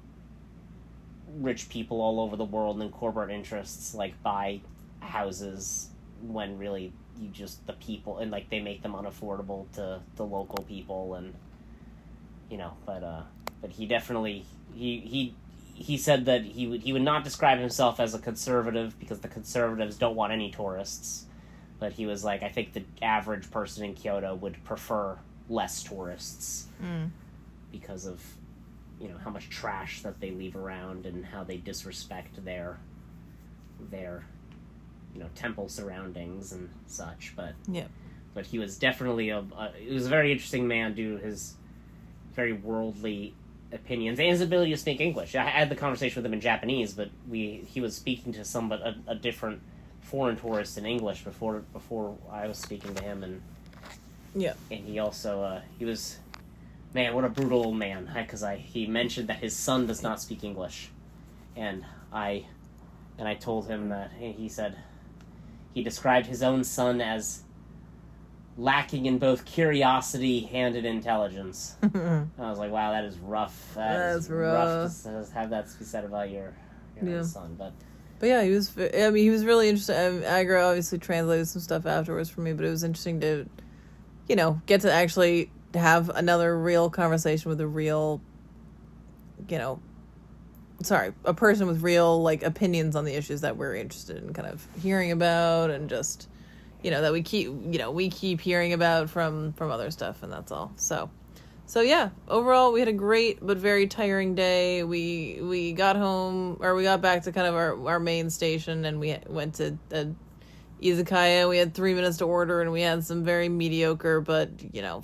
A: rich people all over the world and corporate interests like buy houses when really the people, and like they make them unaffordable to the local people, and but he definitely he said that he would not describe himself as a conservative because the conservatives don't want any tourists, but he was like, I think the average person in Kyoto would prefer less tourists because of how much trash that they leave around and how they disrespect their temple surroundings and such. But he was definitely he was a very interesting man due to his very worldly opinions and his ability to speak English. I had the conversation with him in Japanese, but he was speaking to a different foreign tourist in English before I was speaking to him, and he also he was, man, what a brutal old man, because he mentioned that his son does not speak English, and I told him that he said he described his own son as lacking in both curiosity and in intelligence. I was like, wow, that is rough. That's rough to have that be said about your own son. But
B: yeah, he was really interesting. Agra obviously translated some stuff afterwards for me, but it was interesting to, get to actually have another real conversation with a real, a person with real, like, opinions on the issues that we're interested in kind of hearing about, and just, that we keep hearing about from other stuff, and that's all. So yeah, overall, we had a great but very tiring day. We got home, or we got back to kind of our main station, and we went to a izakaya. We had 3 minutes to order, and we had some very mediocre but,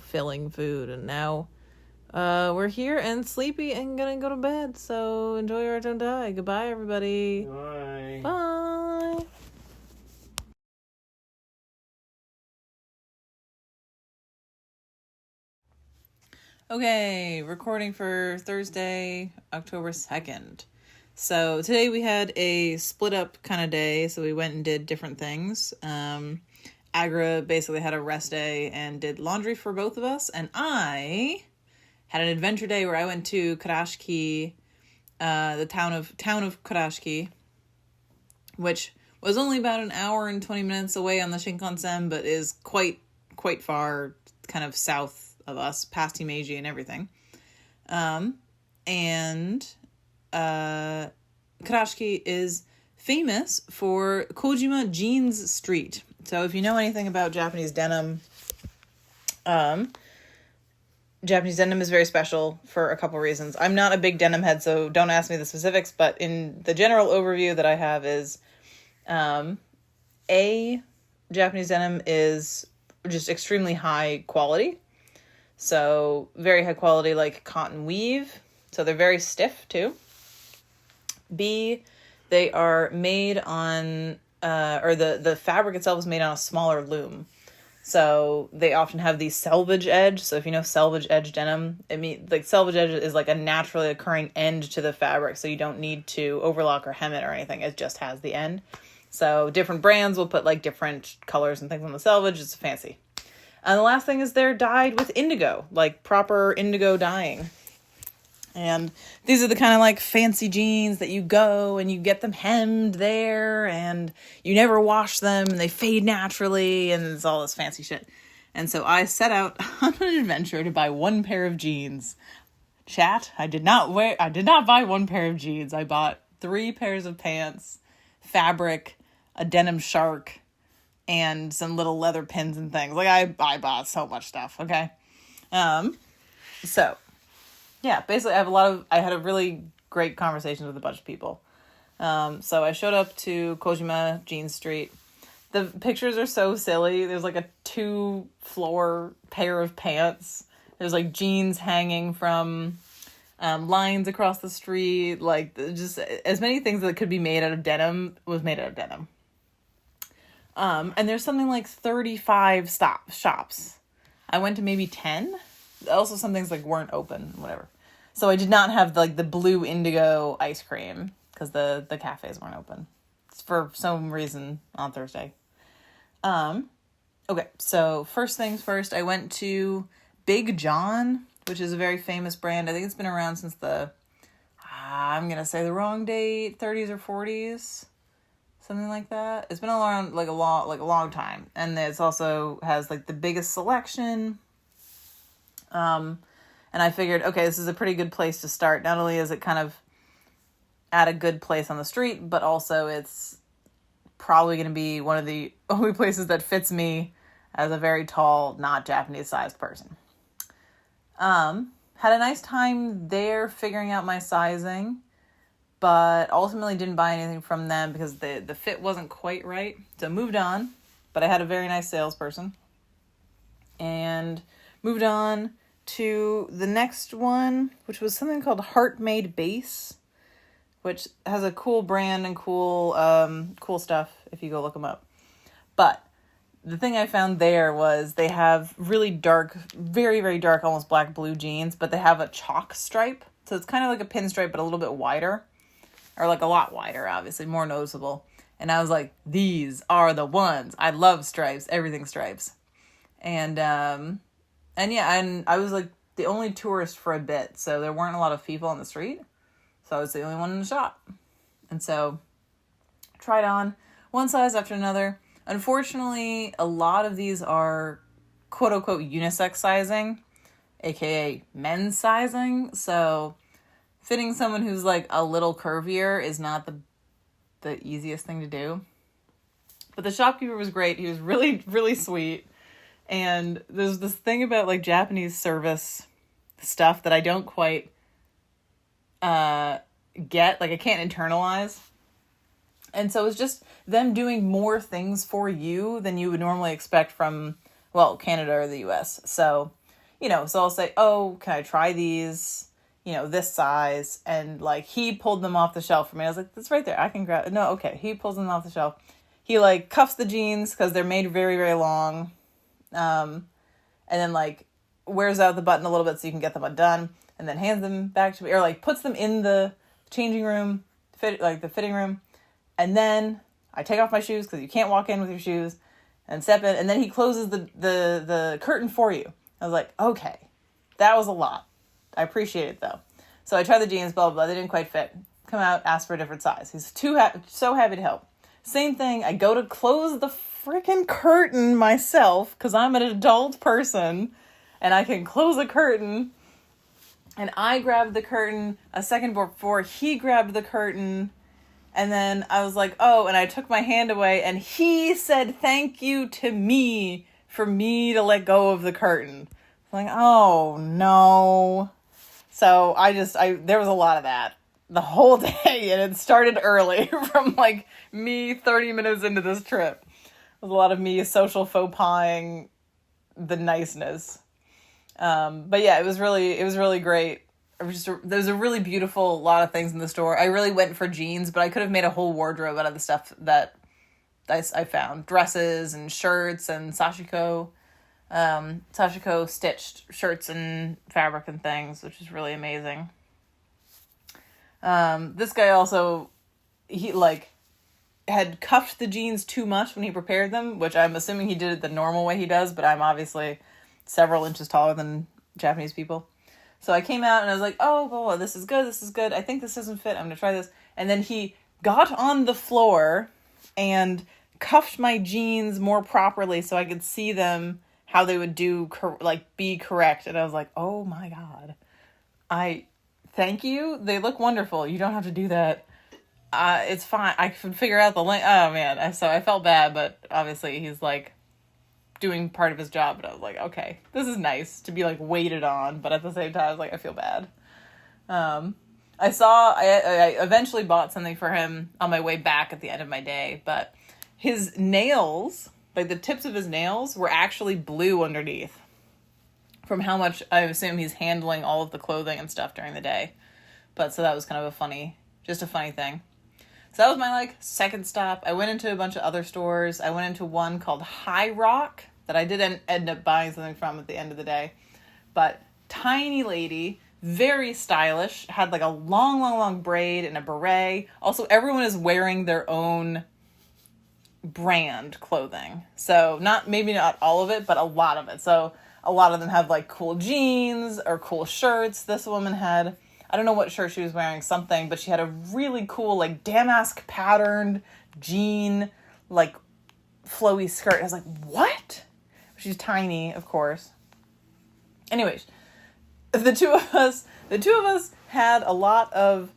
B: filling food. And now we're here and sleepy and gonna go to bed. So enjoy your don't die. Goodbye, everybody.
A: Bye.
B: Bye. Okay, recording for Thursday, October 2nd. So today we had a split up kind of day, so we went and did different things. Agra basically had a rest day and did laundry for both of us, and I had an adventure day where I went to Karashiki, the town of Karashiki, which was only about an hour and 20 minutes away on the Shinkansen, but is quite far, kind of south of us, past Himeji and everything. Karashiki is famous for Kojima Jeans Street. So if you know anything about Japanese denim, Japanese denim is very special for a couple reasons. I'm not a big denim head, so don't ask me the specifics, but in the general overview that I have is, Japanese denim is just extremely high quality. So very high quality, like cotton weave. So they're very stiff too. B, they are made on, the fabric itself is made on a smaller loom. So they often have the selvage edge. So if you know selvage edge denim, selvage edge is like a naturally occurring end to the fabric. So you don't need to overlock or hem it or anything. It just has the end. So different brands will put like different colors and things on the selvage. It's fancy. And the last thing is they're dyed with indigo, like proper indigo dyeing. And these are the kind of like fancy jeans that you go and you get them hemmed there and you never wash them and they fade naturally and it's all this fancy shit. And so I set out on an adventure to buy one pair of jeans. Chat, I did not buy one pair of jeans. I bought 3 pairs of pants, fabric, a denim shark, and some little leather pins and things. Like I bought so much stuff, okay? So yeah, basically I had a really great conversation with a bunch of people. So I showed up to Kojima Jeans Street. The pictures are so silly. There's like a 2-floor pair of pants. There's like jeans hanging from lines across the street. Like just as many things that could be made out of denim was made out of denim. And there's something like 35 shops. I went to maybe 10. Also, some things like weren't open, whatever. So I did not have like the blue indigo ice cream because the cafes weren't open for some reason on Thursday. Okay, so first things first, I went to Big John, which is a very famous brand. I think it's been around since I'm gonna say the wrong date, 30s or 40s. Something like that. It's been around like a long time. And it's also has like the biggest selection. And I figured, okay, this is a pretty good place to start. Not only is it kind of at a good place on the street, but also it's probably going to be one of the only places that fits me as a very tall, not Japanese sized person. Had a nice time there figuring out my sizing, but ultimately didn't buy anything from them because the fit wasn't quite right. So moved on, but I had a very nice salesperson. And moved on to the next one, which was something called Heart Made Base, which has a cool brand and cool stuff if you go look them up. But the thing I found there was they have really dark, very, very dark, almost black blue jeans, but they have a chalk stripe. So it's kind of like a pinstripe, but a little bit wider. Or like a lot wider, obviously, more noticeable. And I was like, these are the ones. I love stripes, everything stripes. And I was like the only tourist for a bit, so there weren't a lot of people on the street. So I was the only one in the shop. And so tried on one size after another. Unfortunately, a lot of these are quote unquote unisex sizing, aka men's sizing. So fitting someone who's like a little curvier is not the easiest thing to do. But the shopkeeper was great. He was really, really sweet. And there's this thing about like Japanese service stuff that I don't quite get. Like I can't internalize. And so it was just them doing more things for you than you would normally expect from, well, Canada or the US. So, so I'll say, oh, can I try these, this size? And like, he pulled them off the shelf for me. I was like, it's right there. I can grab it. No, okay. He pulls them off the shelf. He like cuffs the jeans because they're made very, very long. And then like wears out the button a little bit so you can get them undone, and then hands them back to me, or like puts them in the changing room, the fitting room. And then I take off my shoes because you can't walk in with your shoes, and step in. And then he closes the curtain for you. I was like, okay, that was a lot. I appreciate it though. So I tried the jeans, blah, blah, blah. They didn't quite fit. Come out, ask for a different size. He's so happy to help. Same thing. I go to close the freaking curtain myself because I'm an adult person and I can close a curtain. And I grabbed the curtain a second before he grabbed the curtain. And then I was like, oh, and I took my hand away and he said thank you to me for me to let go of the curtain. I'm like, oh no. So there was a lot of that the whole day, and it started early from like me 30 minutes into this trip. There was a lot of me social faux pas-ing the niceness. But yeah, it was really great. There's a really beautiful lot of things in the store. I really went for jeans, but I could have made a whole wardrobe out of the stuff that I found. Dresses and shirts and sashiko stitched shirts and fabric and things, which is really amazing. This guy also, he like had cuffed the jeans too much when he prepared them, which I'm assuming he did it the normal way he does, but I'm obviously several inches taller than Japanese people. So I came out and I was like, oh, well, this is good. I think this doesn't fit. I'm going to try this. And then he got on the floor and cuffed my jeans more properly so I could see them, how they would be correct. And I was like, oh my God, thank you. They look wonderful. You don't have to do that. It's fine. I can figure out the length. Oh man. So I felt bad, but obviously he's like doing part of his job. But I was like, okay, this is nice to be like waited on. But at the same time, I was like, I feel bad. I eventually bought something for him on my way back at the end of my day, but his nails, like the tips of his nails, were actually blue underneath from how much I assume he's handling all of the clothing and stuff during the day. But so that was kind of a funny thing. So that was my like second stop. I went into a bunch of other stores. I went into one called High Rock that I did end up buying something from at the end of the day. But tiny lady, very stylish, had like a long braid and a beret. Also, everyone is wearing their own brand clothing. So maybe not all of it, but a lot of it. So a lot of them have like cool jeans or cool shirts. This woman had, I don't know what shirt she was wearing, something, but she had a really cool like damask patterned jean, like flowy skirt. I was like, what? She's tiny, of course. Anyways, the two of us had a lot of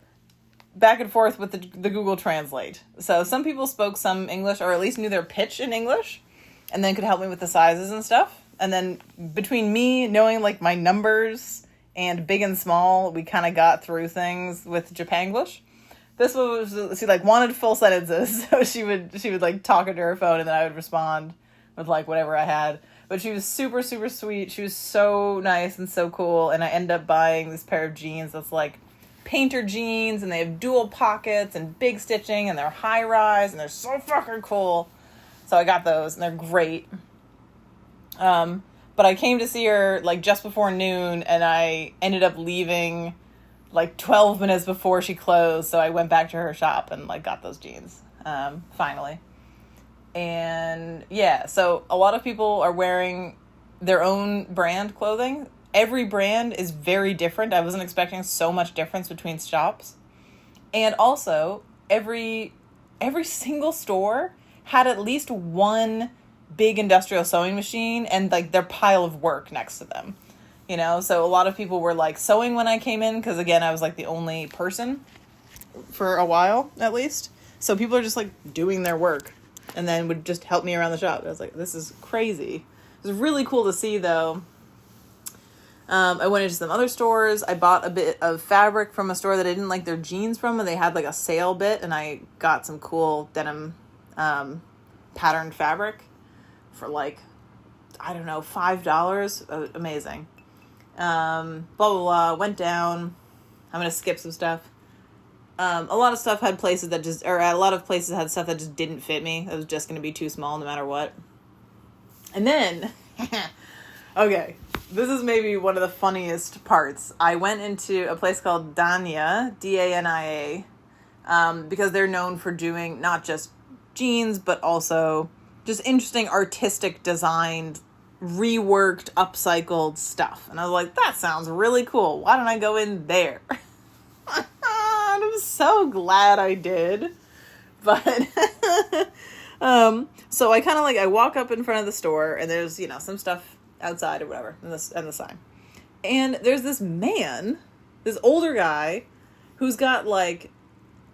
B: back and forth with the Google Translate. So some people spoke some English, or at least knew their pitch in English, and then could help me with the sizes and stuff. And then between me knowing like my numbers and big and small, we kind of got through things with Japanglish. This was, she like wanted full sentences, so she would like talk into her phone, and then I would respond with like whatever I had. But she was super, super sweet. She was so nice and so cool. And I ended up buying this pair of jeans that's like painter jeans, and they have dual pockets and big stitching, and they're high rise, and they're so fucking cool. So I got those, and they're great. But I came to see her like just before noon, and I ended up leaving like 12 minutes before she closed. So I went back to her shop and like got those jeans, finally. And yeah, so a lot of people are wearing their own brand clothing. Every brand is very different. I wasn't expecting so much difference between shops. And also, every single store had at least one big industrial sewing machine and like their pile of work next to them. You know, so a lot of people were like sewing when I came in, because again, I was like the only person for a while at least. So people are just like doing their work and then would just help me around the shop. I was like, this is crazy. It was really cool to see though. I went into some other stores. I bought a bit of fabric from a store that I didn't like their jeans from, and they had like a sale bit, and I got some cool denim patterned fabric for like, I don't know, $5. Amazing. Blah, blah, blah. Went down. I'm going to skip some stuff. A lot of stuff had places that just, or a lot of places had stuff that just didn't fit me. It was just going to be too small no matter what. And then, okay, this is maybe one of the funniest parts. I went into a place called Dania, D-A-N-I-A, because they're known for doing not just jeans, but also just interesting artistic designed, reworked, upcycled stuff. And I was like, that sounds really cool. Why don't I go in there? I'm so glad I did. But so I kind of like, I walk up in front of the store and there's, you know, some stuff outside or whatever and the sign. And there's this man, this older guy who's got like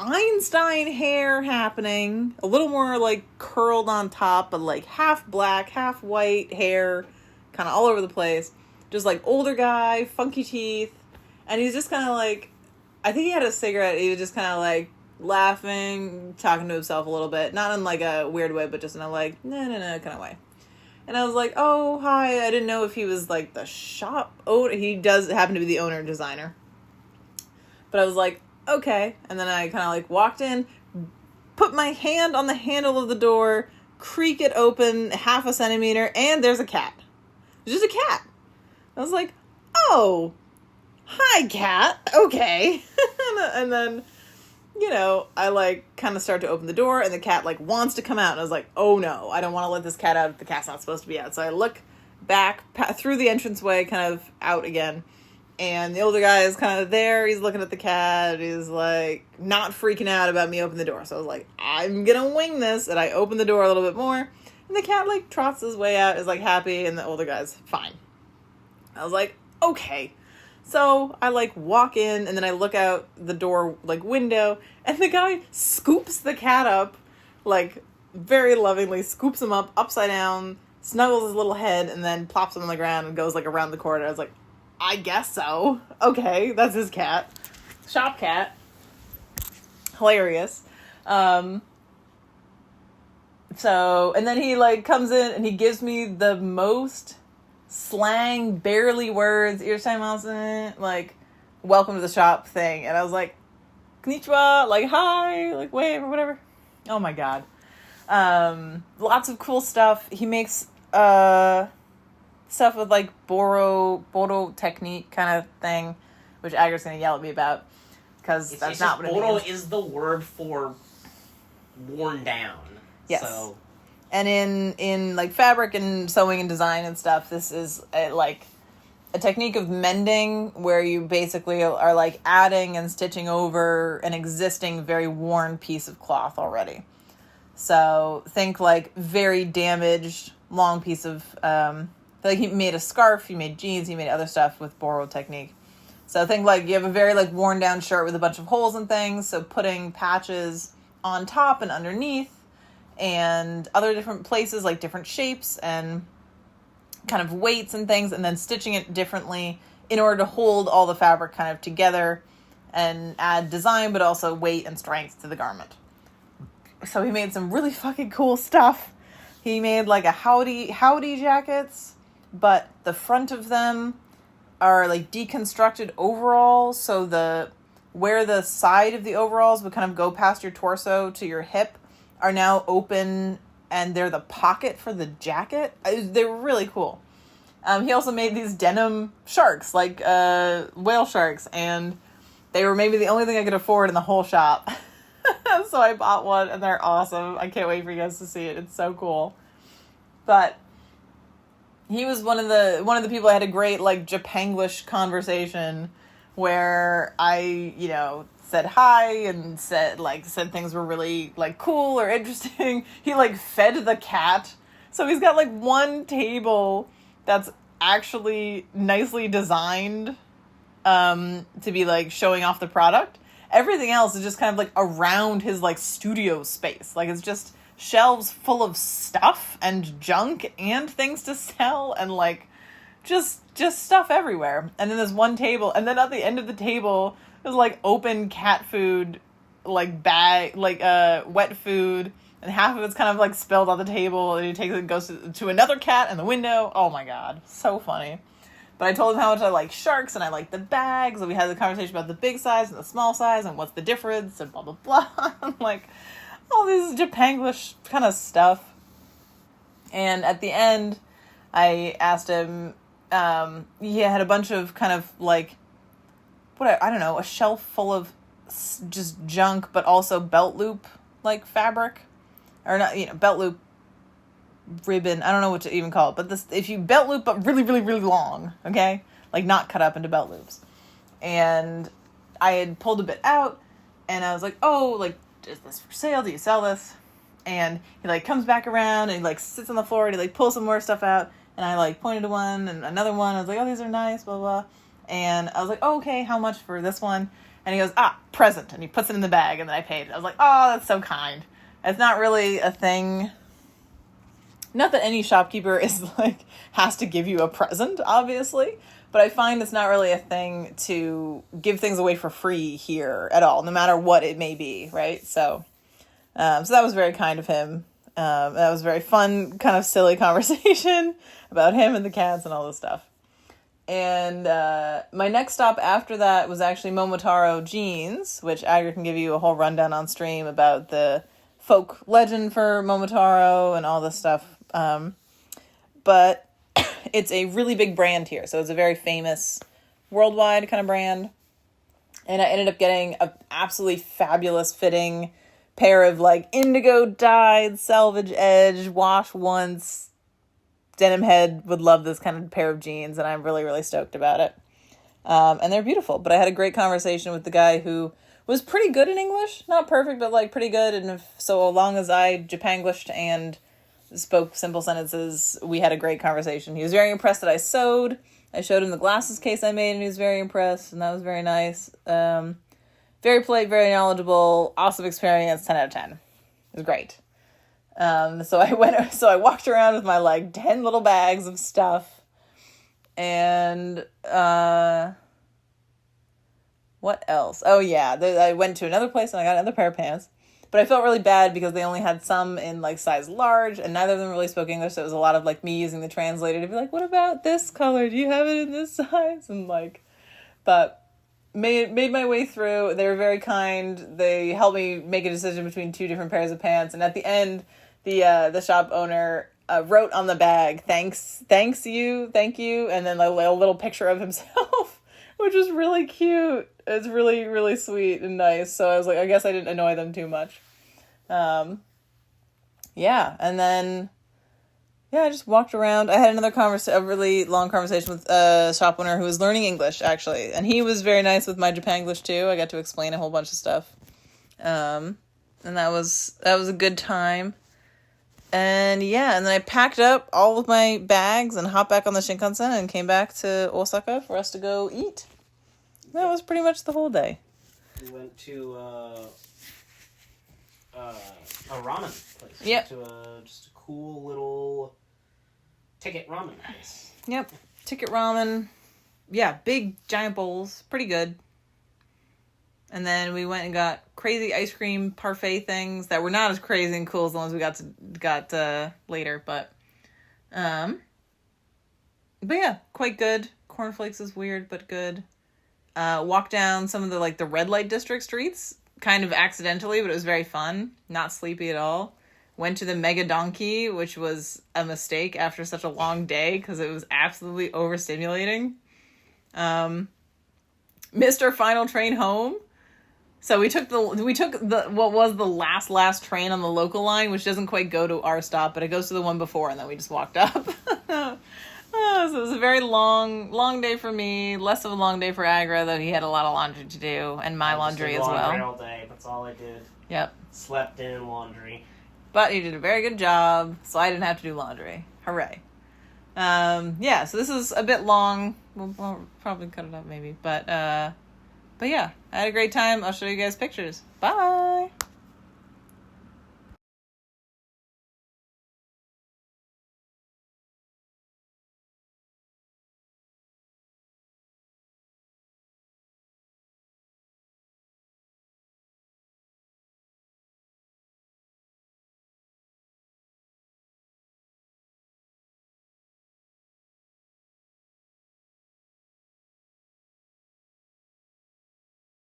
B: Einstein hair happening, a little more like curled on top, but like half black, half white hair, kind of all over the place. Just like older guy, funky teeth. And he's just kind of like, I think he had a cigarette. He was just kind of like laughing, talking to himself a little bit. Not in like a weird way, but just in a like, no kind of way. And I was like, oh, hi. I didn't know if he was like the shop owner. He does happen to be the owner and designer. But I was like, okay. And then I kind of like walked in, put my hand on the handle of the door, creak it open half a centimeter, and there's a cat. Just a cat. I was like, oh, hi, cat. Okay. And then, you know, I like kind of start to open the door and the cat like wants to come out. And I was like, oh no, I don't want to let this cat out. The cat's not supposed to be out. So I look back through the entranceway, kind of out again. And the older guy is kind of there. He's looking at the cat. He's like not freaking out about me opening the door. So I was like, I'm going to wing this. And I open the door a little bit more. And the cat like trots his way out, is like happy. And the older guy's fine. I was like, okay. So I like walk in and then I look out the door like window and the guy scoops the cat up, like very lovingly scoops him up upside down, snuggles his little head and then plops him on the ground and goes like around the corner. I was like, I guess so. Okay, that's his cat. Shop cat. Hilarious. So, and then he like comes in and he gives me the most slang, barely words, like, welcome to the shop thing. And I was like, konnichiwa, like, hi, like, wave or whatever. Oh my god. Lots of cool stuff. He makes, stuff with, like, Boro technique kind of thing, which Agra's gonna yell at me about, because that's not what it means.
A: Boro is the word for worn down.
B: Yes.
A: So.
B: And in like fabric and sewing and design and stuff, this is like a technique of mending where you basically are like adding and stitching over an existing very worn piece of cloth already. So think like very damaged long piece of like he made a scarf, he made jeans, he made other stuff with Boro technique. So think like you have a very like worn down shirt with a bunch of holes and things. So putting patches on top and underneath and other different places, like different shapes and kind of weights and things, and then stitching it differently in order to hold all the fabric kind of together and add design, but also weight and strength to the garment. So he made some really fucking cool stuff. He made like a howdy jackets, but the front of them are like deconstructed overalls. So where the side of the overalls would kind of go past your torso to your hip are now open, and they're the pocket for the jacket. They were really cool. He also made these denim sharks, like whale sharks, and they were maybe the only thing I could afford in the whole shop. So I bought one, and they're awesome. I can't wait for you guys to see it. It's so cool. But he was one of the people I had a great like Japanglish conversation where I, you know, said hi and said things were really like cool or interesting. He like fed the cat. So he's got like one table that's actually nicely designed to be like showing off the product. Everything else is just kind of like around his like studio space. Like it's just shelves full of stuff and junk and things to sell and like just stuff everywhere. And then there's one table, and then at the end of the table there's like open cat food, like bag, like wet food and half of it's kind of like spilled on the table, and he takes it and goes to another cat in the window. Oh my god, so funny. But I told him how much I like sharks and I like the bags, and we had the conversation about the big size and the small size and what's the difference and blah blah blah. Like all this Japanglish kind of stuff. And at the end, I asked him, he had a bunch of kind of like, I don't know, a shelf full of just junk, but also belt loop like fabric, or not, belt loop ribbon. I don't know what to even call it, but this, if you belt loop, but really, really, really long, okay, like not cut up into belt loops. And I had pulled a bit out, and I was like, oh, like, is this for sale? Do you sell this? And he like comes back around and he like sits on the floor and he like pulls some more stuff out, and I like pointed to one and another one. I was like, oh, these are nice, blah blah. And I was like, oh, okay, how much for this one? And he goes, present, and he puts it in the bag, and then I paid it. I was like, oh, that's so kind. It's not really a thing. Not that any shopkeeper is like has to give you a present, obviously, but I find it's not really a thing to give things away for free here at all, no matter what it may be, right? So that was very kind of him. That was a very fun, kind of silly conversation about him and the cats and all this stuff. And my next stop after that was actually Momotaro Jeans, which Agra can give you a whole rundown on stream about the folk legend for Momotaro and all this stuff. But it's a really big brand here, so it's a very famous worldwide kind of brand. And I ended up getting an absolutely fabulous fitting pair of like indigo dyed, selvage edge, wash once, denim head. Would love this kind of pair of jeans, and I'm really, really stoked about it. And they're beautiful. But I had a great conversation with the guy who was pretty good in English. Not perfect, but like pretty good. And so long as I Japanglished and spoke simple sentences, we had a great conversation. He was very impressed that I sewed. I showed him the glasses case I made, and he was very impressed, and that was very nice. Very polite, very knowledgeable, awesome experience, 10 out of 10. It was great. So I walked around with my like 10 little bags of stuff, and what else? Oh yeah, I went to another place and I got another pair of pants, but I felt really bad because they only had some in like size large, and neither of them really spoke English, so it was a lot of like me using the translator to be like, what about this color? Do you have it in this size? And like, but made my way through. They were very kind. They helped me make a decision between two different pairs of pants, and at the end, the shop owner wrote on the bag, thank you, and then a little picture of himself, which was really cute. It's really, really sweet and nice. So I was like, I guess I didn't annoy them too much. Yeah, and then I just walked around. I had a really long conversation with a shop owner who was learning English, actually. And he was very nice with my Japanglish, too. I got to explain a whole bunch of stuff. And that was a good time. And yeah, and then I packed up all of my bags and hopped back on the Shinkansen and came back to Osaka for us to go eat. That was pretty much the whole day.
A: We went to a ramen place.
B: Yep.
A: We went to just a cool little ticket ramen place.
B: Yep. Ticket ramen. Yeah, big giant bowls. Pretty good. And then we went and got crazy ice cream parfait things that were not as crazy and cool as the ones we got later, but yeah, quite good. Cornflakes is weird, but good. Walked down some of the red light district streets, kind of accidentally, but it was very fun. Not sleepy at all. Went to the Mega Donkey, which was a mistake after such a long day because it was absolutely overstimulating. Missed our final train home. So we took the what was the last train on the local line, which doesn't quite go to our stop, but it goes to the one before, and then we just walked up. So it was a very long day for me. Less of a long day for Agra, though he had a lot of laundry to do, and my laundry as well.
A: Laundry all day. That's all I did.
B: Yep.
A: Slept in laundry.
B: But he did a very good job, so I didn't have to do laundry. Hooray. Yeah, so this is a bit long. We'll probably cut it up maybe, but yeah, I had a great time. I'll show you guys pictures. Bye!